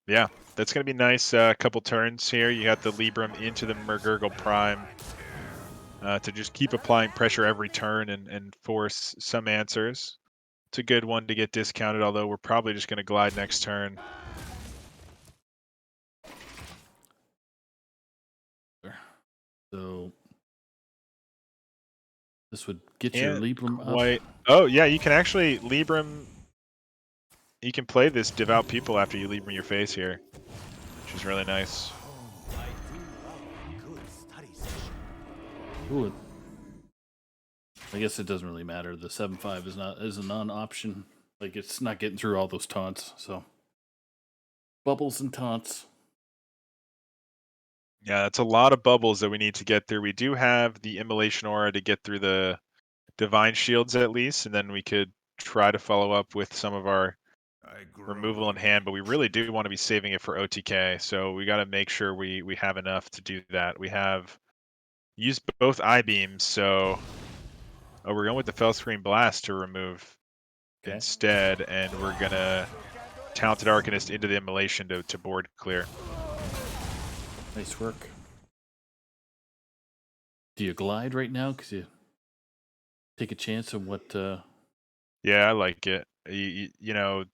Yeah, that's going to be nice. Couple turns here. You got the Libram into the Murgurgle Prime to just keep applying pressure every turn and force some answers. It's a good one to get discounted, although we're probably just going to glide next turn. So this would get your Libram up. Oh, yeah, you can actually Libram. play this devout people after you leave him in your face here, which is really nice. Ooh, I guess it doesn't really matter. The 7-5 is a non-option. Like, it's not getting through all those taunts. So bubbles and taunts. Yeah, that's a lot of bubbles that we need to get through. We do have the immolation aura to get through the divine shields at least, and then we could try to follow up with some of our removal in hand, but we really do want to be saving it for OTK, so we got to make sure we have enough to do that. We have used both I-beams, so we're going with the Fellscream Blast to remove instead, and we're going to Talented Arcanist into the immolation to board clear. Nice work. Do you glide right now? Because you take a chance on what... Yeah, I like it. You know,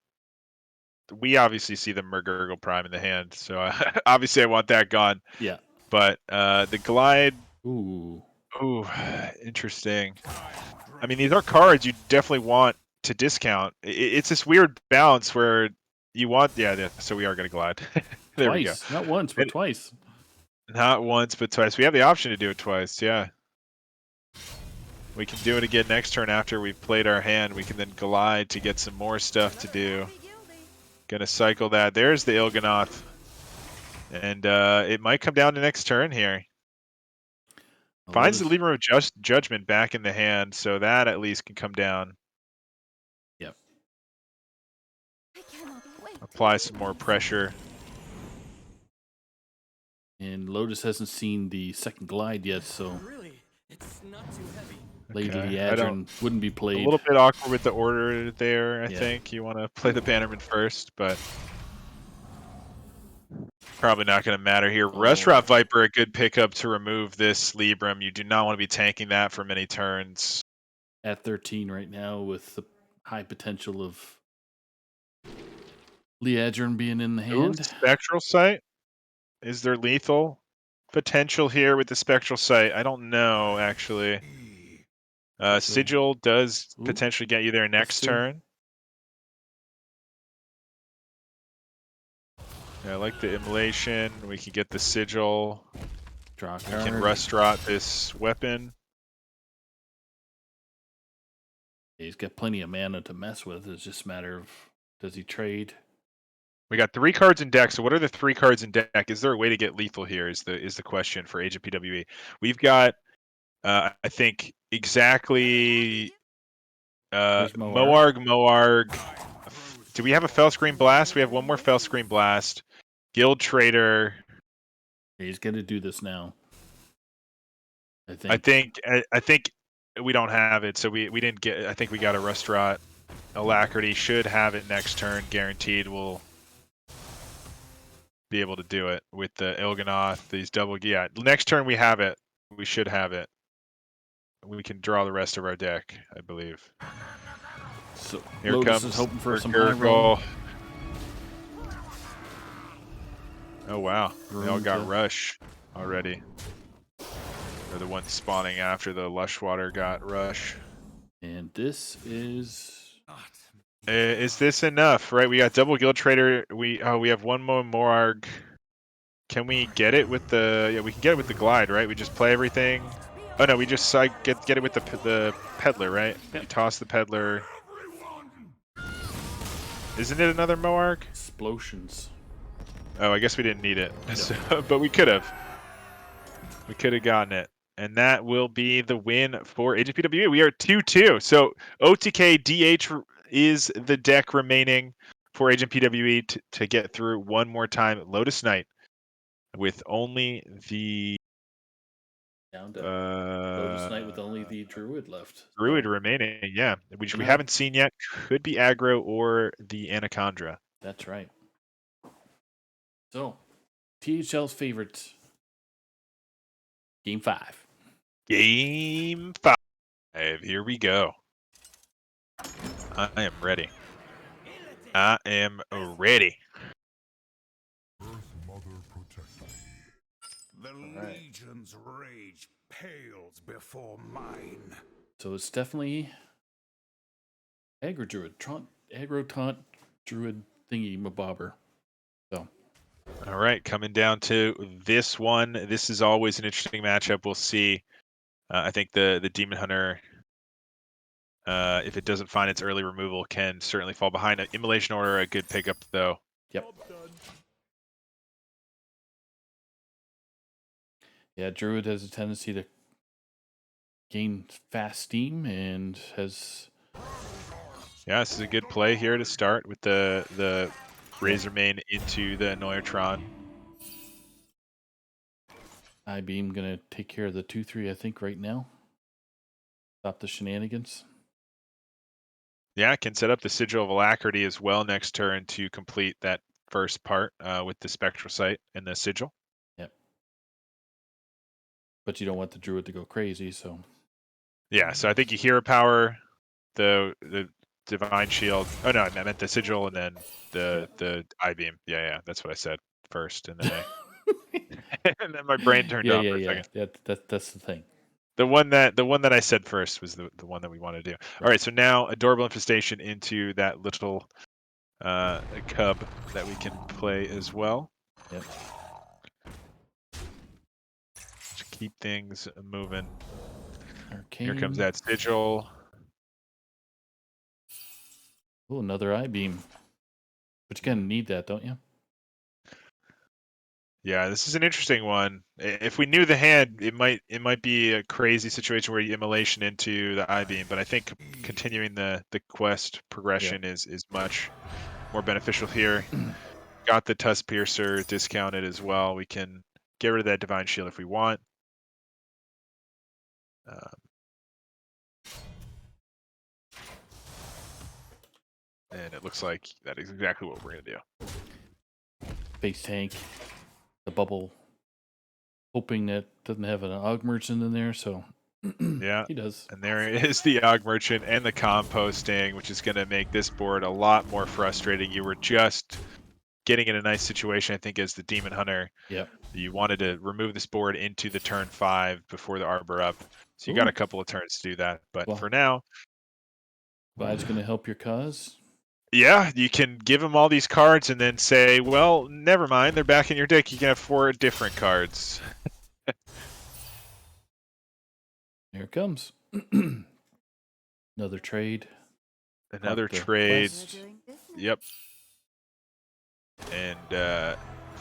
we obviously see the Murgurgle Prime in the hand, so obviously I want that gone. Yeah. But the glide... Ooh, interesting. I mean, these are cards you definitely want to discount. It's this weird balance where you want... Yeah, so we are going to glide. There we go. twice. Not once, but twice. Not once, but twice. We have the option to do it twice, yeah. We can do it again next turn after we've played our hand. We can then glide to get some more stuff to do. Gonna cycle that. There's the Il'gynoth. And it might come down to next turn here. Finds the Libra of Judgment back in the hand, so that at least can come down. Yep. Apply some more pressure. And Lotus hasn't seen the second glide yet, so it's not too heavy. Lady Okay, Liadrin wouldn't be played. A little bit awkward with the order there, I Yeah. think. You want to play the Bannerman first, but probably not going to matter here. Restaurant Viper, a good pickup to remove this Libram. You do not want to be tanking that for many turns. At 13 right now with the high potential of Liadrin being in the hand. Ooh, Spectral Sight? Is there lethal potential here with the Spectral Sight? I don't know, actually. Sigil does potentially get you there next turn. Yeah, I like the Immolation. We can get the Sigil. Draw we can Rustrat this weapon. He's got plenty of mana to mess with. It's just a matter of, does he trade? We got 3 cards in deck. So what are the 3 cards in deck? Is there a way to get lethal here? Is the question for Age of PWE. We've got, I think, exactly Moarg. Do we have a Fellscream Blast? We have one more Fellscream Blast. Guild Trader. He's going to do this now. I think we don't have it, so we didn't get. I think we got a Rustrat. Alacrity should have it next turn, guaranteed. We'll be able to do it with the Il'gynoth. These double. Yeah, next turn we have it. We should have it. We can draw the rest of our deck, I believe. So here Lotus comes is hoping for some high roll. Oh wow, they all got Rush already. They're the ones spawning after the Lushwater got Rush. And this is... Is this enough? Right, we got double Guild Trader. We have one more Moarg. Can we get it with the... Yeah, we can get it with the Glide, right? We just play everything. Oh no, we just get it with the Peddler, right? Yep. You toss the Peddler. Isn't it another Moarg? Explosions. Oh, I guess we didn't need it. Yep. So, but we could have. We could have gotten it. And that will be the win for Age of PWE. We are 2-2. So OTK DH is the deck remaining for Age of PWE to get through one more time. Lotus Knight with only the... Down to Lotus Knight with only the Druid left. Druid remaining, yeah. Which we haven't seen yet. Could be aggro or the Anaconda. That's right. So, THL's favorites. Game 5. Game 5. Here we go. I am ready. I am ready. Earth Mother protect me. The Legion's rage pales before mine. So it's definitely aggro Druid. Aggro Taunt druid thingy mabobber. So All right, coming down to this one. This is always an interesting matchup. We'll see. I think the Demon Hunter, if it doesn't find its early removal, can certainly fall behind. Immolation Order, a good pickup, though. yep. Yeah, druid has a tendency to gain fast steam and has Yeah, this is a good play here to start with the Razormane into the Annoyertron. I-beam gonna take care of the 2/3, I think, right now. Stop the shenanigans. Yeah, can set up the Sigil of Alacrity as well next turn to complete that first part with the Spectral Sight and the Sigil. Yep. But you don't want the druid to go crazy, so Yeah, so I think you hero power the Divine Shield. Oh no, I meant the Sigil and then the I-beam. Yeah, that's what I said first, and then and then my brain turned off for a second. Yeah, that's the thing. The one that I said first was the one that we want to do. All right, so now Adorable Infestation into that little cub that we can play as well. Yep. Just keep things moving. Arcane. Here comes that Sigil. Oh, another I-beam. But you kind of need that, don't you? Yeah, this is an interesting one. If we knew the hand, it might be a crazy situation where you immolation into the I-beam, but I think continuing the quest progression is much more beneficial here. Got the Tusk Piercer discounted as well. We can get rid of that Divine Shield if we want. And it looks like that is exactly what we're going to do. Base tank, the bubble, hoping that doesn't have an Og Merchant in there, so Yeah, he does. and there is the Og Merchant and the composting, which is going to make this board a lot more frustrating. You were just getting in a nice situation, I think, as the Demon Hunter. Yep. You wanted to remove this board into the turn 5 before the Arbor up. So you got a couple of turns to do that. But Well, for now, Vide's going to help your cause. yeah, you can give them all these cards and then say, well, never mind, they're back in your deck. You can have 4 different cards. Here it comes. Another trade. Another the trade. quest. Yep. And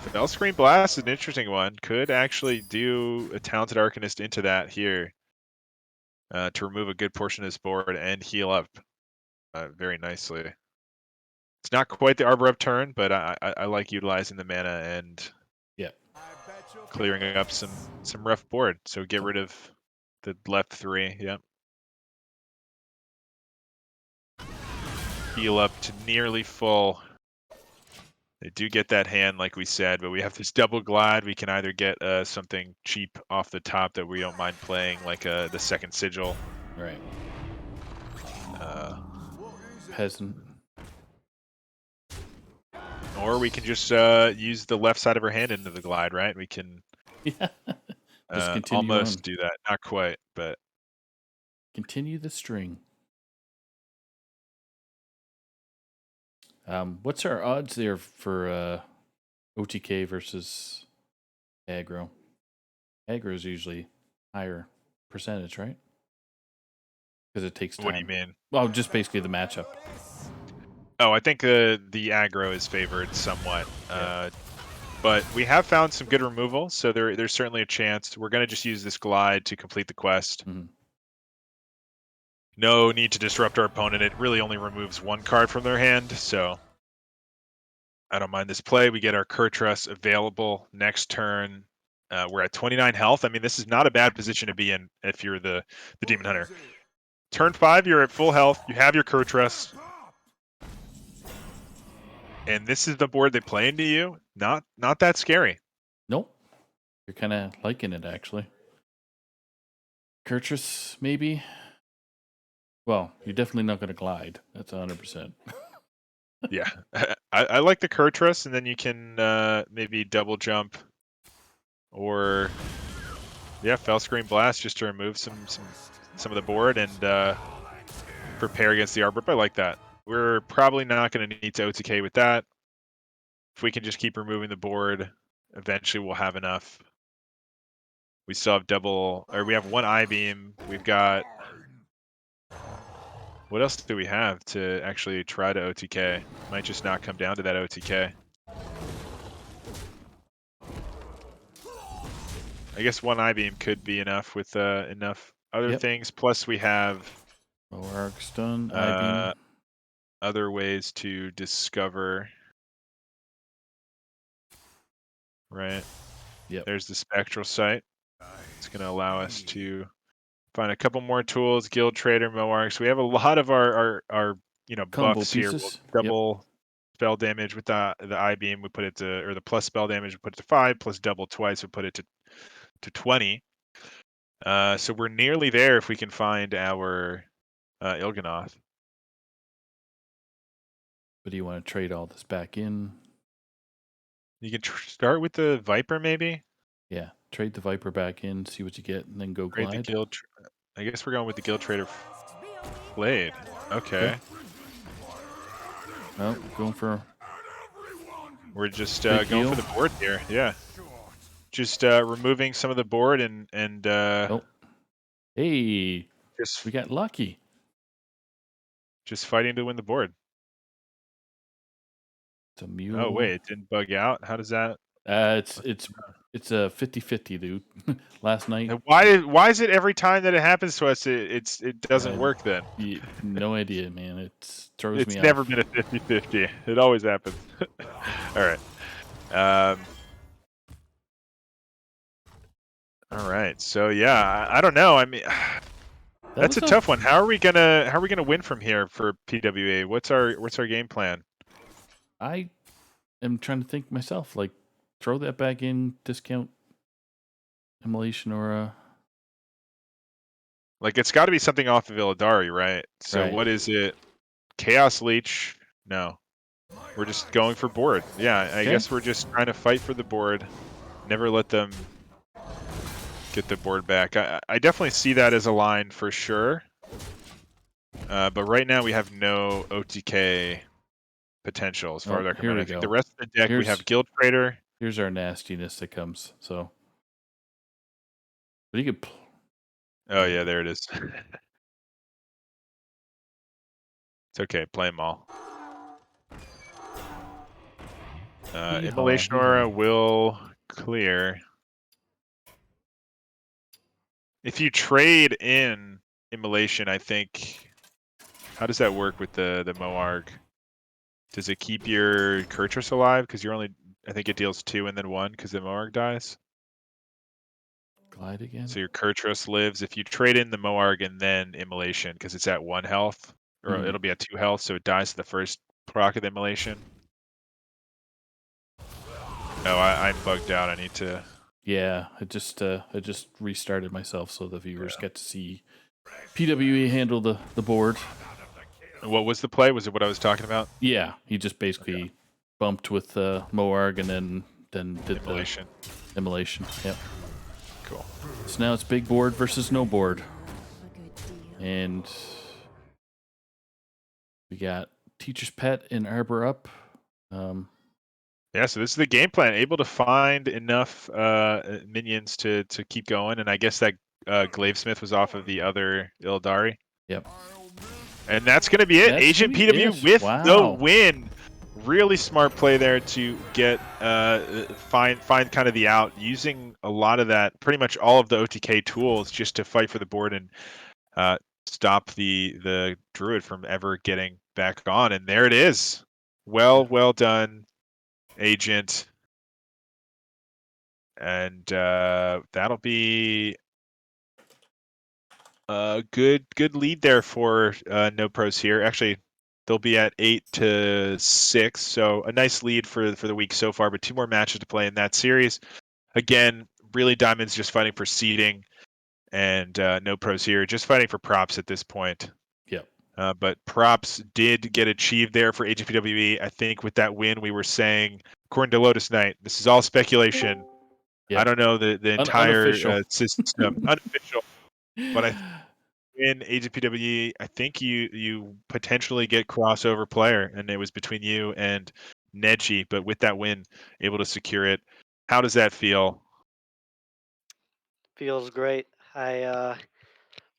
Fellscreen Blast is an interesting one. Could actually do a Talented Arcanist into that here to remove a good portion of this board and heal up very nicely. It's not quite the Arbor up turn, but I like utilizing the mana and clearing up some rough board. So get rid of the left 3. Yep. Heal up to nearly full. They do get that hand, like we said, but we have this double glide. We can either get something cheap off the top that we don't mind playing, like the second Sigil. Right. Peasant. Or we can just use the left side of her hand into the glide, right? We can Yeah. Just continue almost on. do that. Not quite, but Continue the string. What's our odds there for OTK versus aggro? Aggro is usually higher percentage, right? Because it takes time. what do you mean? Well, just basically the matchup. Oh, I think the aggro is favored somewhat. But we have found some good removal, so there's certainly a chance. We're going to just use this glide to complete the quest. Mhm. No need to disrupt our opponent. It really only removes 1 card from their hand, so I don't mind this play. We get our Kurtrus available next turn. We're at 29 health. I mean, this is not a bad position to be in if you're the Demon Hunter. Turn 5, you're at full health. You have your Kurtrus. And this is the board they play into you. Not that scary. Nope. You're kind of liking it, actually. Kurtrus, maybe? Well, you're definitely not going to glide. That's 100%. Yeah. I like the Kurtrus, and then you can maybe double jump or Fellscreen Blast just to remove some of the board and prepare against the Arbor. I like that. we're probably not going to need to OTK with that. If we can just keep removing the board, eventually we'll have enough. We still have we have one I-beam. We've got, what else do we have to actually try to OTK? Might just not come down to that OTK. I guess one I-beam could be enough with enough other Yep. things. Plus we have Arc stun, I-beam. other ways to discover. Right. Yep. There's the spectral sight. It's going to allow us to find a couple more tools. Guild Trader, Moarks. We have a lot of our Combo buffs here. pieces. We'll double spell damage with the I-beam. We put it to, or the plus spell damage. We put it to 5. Plus double twice. We put it to 20. So we're nearly there if we can find our Il'gynoth. But do you want to trade all this back in? You can start with the Viper, maybe. Yeah, trade the Viper back in, see what you get, and then go Trade the glide. guild. I guess we're going with the Guild Trader Blade. Okay. No, going for. We're just Big going heal. for the board here. Yeah. Just removing some of the board and Oh. Hey, just we got lucky. just fighting to win the board. It's a mule. Oh wait, it didn't bug out. How does that? It's a 50-50, dude. Last night. Why is it every time that it happens to us it doesn't work then? No idea, man. It throws It's me never off. been a 50-50. It always happens. All right. All right. So yeah, I don't know. I mean, that's a tough one. How are we gonna win from here for PWA? What's our game plan? I am trying to think myself. Like, throw that back in, discount Immolation or Like, it's got to be something off of Illidari, right? So Right. what is it? Chaos Leech? No. We're just going for board. Yeah, I guess we're just trying to fight for the board. Never let them get the board back. I definitely see that as a line for sure. But right now we have no OTK potential as far as I can remember. I think the rest of the deck we have Guild Trader. Here's our nastiness that comes. So, but you could. Oh yeah, there it is. It's okay, play them all. Immolation Aura will clear. If you trade in Immolation, I think, how does that work with the Moarg? Does it keep your Kurtrus alive? Because you're only, I think it deals 2 and then 1 because the Moarg dies. Glide again. So your Kurtrus lives. If you trade in the Moarg and then Immolation, because it's at 1 health, or it'll be at 2 health, so it dies to the first proc of the Immolation. No, I'm bugged out. I need to. Yeah, I just restarted myself so the viewers get to see PWE handle the board. What was the play? Was it what I was talking about? Yeah, he just basically bumped with Moarg and then did Immolation. The Immolation. Yep. Cool. So now it's big board versus no board, and we got Teacher's Pet and Arbor up. Yeah, so this is the game plan. Able to find enough minions to keep going, and I guess that Glavesmith was off of the other Illidari. Yep. And that's going to be it. That's Agent PW with the win. Really smart play there to get find kind of the out, using a lot of that, pretty much all of the OTK tools just to fight for the board and stop the Druid from ever getting back on. And there it is. Well done, Agent. And that'll be a good lead there for No Pros here. Actually, they'll be at 8-6, so a nice lead for the week so far. But 2 more matches to play in that series. Again, really Diamond's just fighting for seeding, and No Pros here just fighting for props at this point. Yep. But props did get achieved there for AGPWE. I think with that win, we were saying, according to Lotus Knight, this is all speculation. Yep. I don't know the entire system, unofficial. But win AGPWE, I think you potentially get crossover player, and it was between you and Neji. But with that win, able to secure it. How does that feel? Feels great. I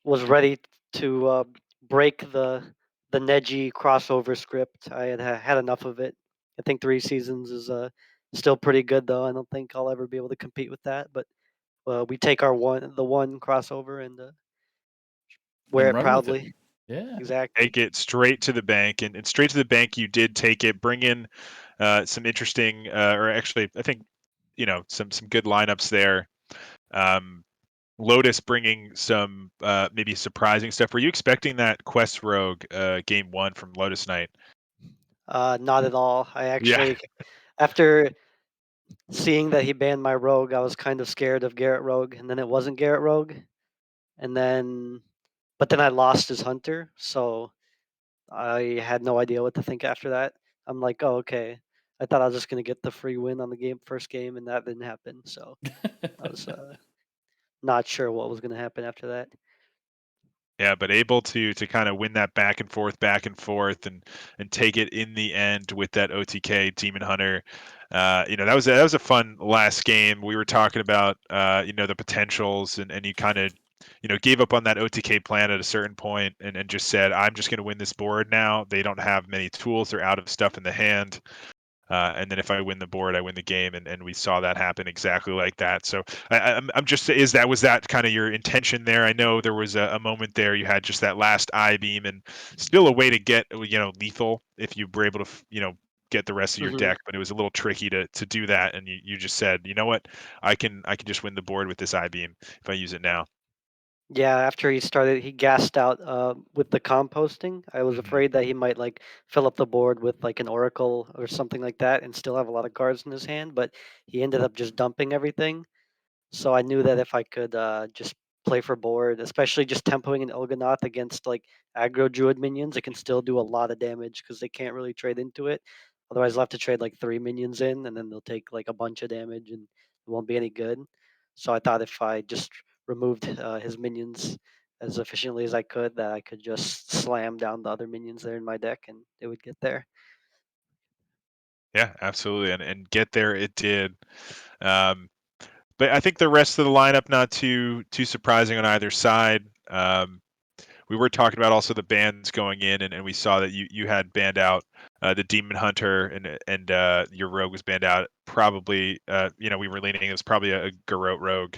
was ready to break the Neji crossover script. I had enough of it. I think 3 seasons is still pretty good though. I don't think I'll ever be able to compete with that. But we take the one crossover and wear And it run with it. proudly. Yeah. Exactly. Take it straight to the bank, and straight to the bank. You did take it. Bring in some interesting, or actually, I think some good lineups there. Um, Lotus bringing some maybe surprising stuff. Were you expecting that Quest Rogue game 1 from Lotus Knight? Not at all. I Yeah. actually, after seeing that he banned my rogue, I was kind of scared of Garrett Rogue, and then it wasn't Garrett Rogue, and then, but then I lost his hunter, so I had no idea what to think after that. I'm like, oh, okay. I thought I was just gonna get the free win on the first game, and that didn't happen. So I was not sure what was gonna happen after that. Yeah, but able to kind of win that back and forth, and take it in the end with that OTK Demon Hunter. That was a fun last game. We were talking about the potentials, and you kind of gave up on that OTK plan at a certain point, and just said, I'm just going to win this board now. They don't have many tools. They're out of stuff in the hand. And then if I win the board, I win the game, and we saw that happen exactly like that. So I'm just was that kind of your intention there? I know there was a moment there you had just that last eye beam, and still a way to get lethal if you were able to get the rest of your Hmm. deck, but it was a little tricky to do that, and you just said, you know what, I can just win the board with this eye beam if I use it now. Yeah, after he gassed out with the composting. I was Hmm. afraid that he might like fill up the board with like an oracle or something like that, and still have a lot of cards in his hand. But he ended up just dumping everything. So I knew that if I could just play for board, especially just tempoing an Il'gynoth against like aggro druid minions, it can still do a lot of damage because they can't really trade into it. Otherwise, they'll have to trade like 3 minions in, and then they'll take like a bunch of damage, and it won't be any good. So I thought if I just removed his minions as efficiently as I could, that I could just slam down the other minions there in my deck, and it would get there. Yeah, absolutely, and get there it did. Um, but I think the rest of the lineup not too surprising on either side. We were talking about also the bans going in, and we saw that you had banned out the Demon Hunter, and your Rogue was banned out. Probably, we were leaning it was probably a Garrote Rogue.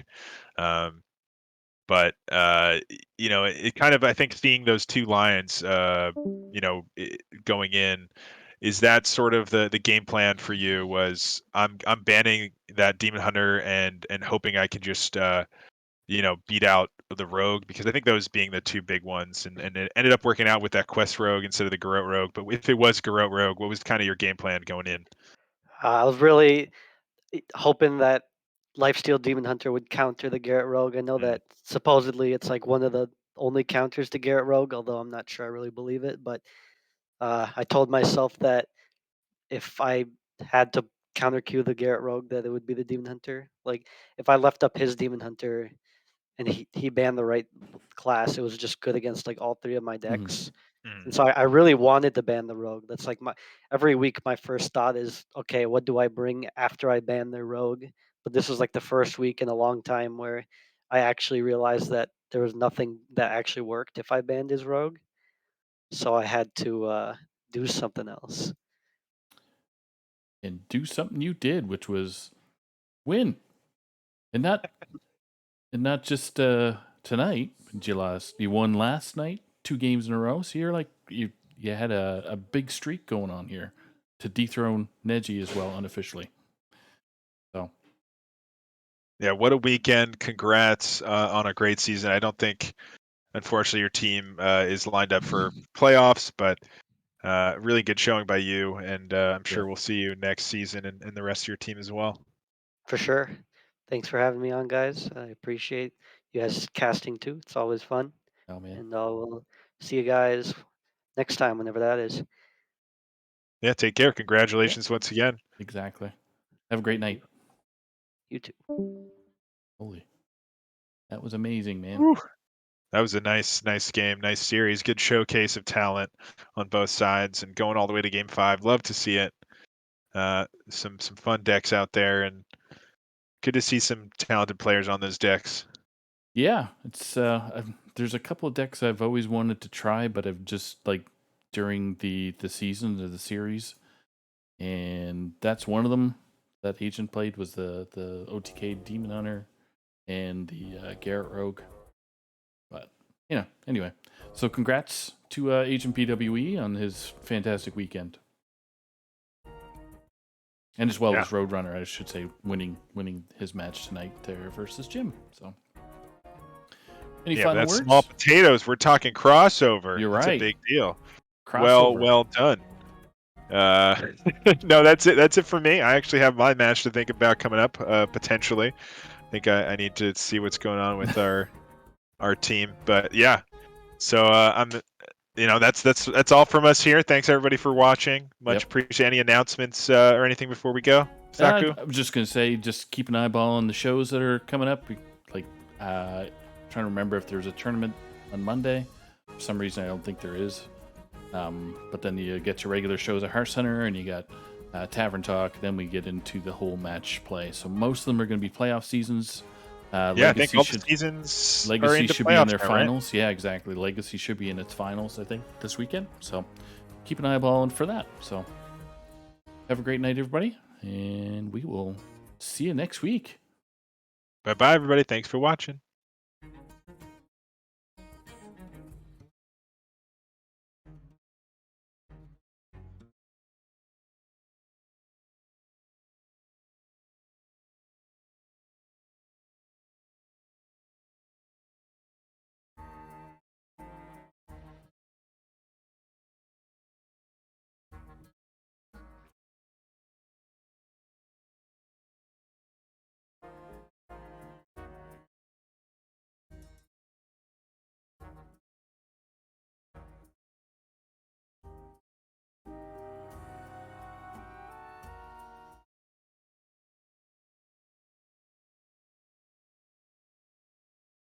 Um, but it kind of, I think, seeing those two lions, going in, is that sort of the game plan for you? Was I'm banning that Demon Hunter, and hoping I can just beat out the Rogue, because I think those being the two big ones, and it ended up working out with that Quest Rogue instead of the Garrote Rogue. But if it was Garrote Rogue, what was kind of your game plan going in? I was really hoping that Lifesteal Demon Hunter would counter the Garrett Rogue. I know Mm. that supposedly it's like one of the only counters to Garrett Rogue, although I'm not sure I really believe it. But I told myself that if I had to counter Q the Garrett Rogue, that it would be the Demon Hunter. Like if I left up his Demon Hunter and he banned the right class, it was just good against like all 3 of my Mhm. decks. Mm. And so I really wanted to ban the rogue. That's like my every week my first thought is, okay, what do I bring after I ban the rogue? But this was like the first week in a long time where I actually realized that there was nothing that actually worked if I banned his rogue. So I had to do something else. And do something you did, which was win. And not just tonight. You won last night, 2 games in a row. So you're like you had a big streak going on here to dethrone Neji as well unofficially. So Yeah, what a weekend! Congrats on a great season. I don't think, unfortunately, your team is lined up for playoffs, but really good showing by you, and I'm yeah, sure we'll see you next season, and the rest of your team as well. For sure. Thanks for having me on, guys. I appreciate you guys casting too. It's always fun. oh man, And I'll see you guys next time, whenever that is. Yeah, take care. yeah, Congratulations once again. exactly. Have a great Thank you. night. You too. Holy, that was amazing, man. Whew. That was a nice game, nice series, good showcase of talent on both sides, and going all the way to Game 5. Love to see it. Some fun decks out there, and good to see some talented players on those decks. Yeah, it's there's a couple of decks I've always wanted to try, but I've just like during the season of the series, and that's one of them that Agent played was the OTK Demon Hunter and the Garrett Rogue. But anyway, so congrats to Agent PWE on his fantastic weekend, and as well Yeah. as Roadrunner, I should say, winning his match tonight there versus Jim. So, any Yeah, final that's words? small potatoes. We're talking crossover. You're That's right. a big deal. Crossover. Well done. No, that's it. That's it for me. I actually have my match to think about coming up, potentially. I think I need to see what's going on with our team. But yeah, so I'm, that's all from us here. Thanks everybody for watching. Much Yep. appreciate. Any announcements or anything before we go, Saku? I was just gonna say, just keep an eyeball on the shows that are coming up. Like, trying to remember if there's a tournament on Monday. For some reason, I don't think there is. But then you get your regular shows at Heart Center, and you got Tavern Talk. Then we get into the whole match play. So most of them are going to be playoff seasons. Yeah, I think all the seasons are Legacy into should be in playoffs their now, right? finals. Yeah, exactly. Legacy should be in its finals, I think, this weekend. So keep an eyeball on for that. So have a great night, everybody, and we will see you next week. Bye-bye, everybody. Thanks for watching.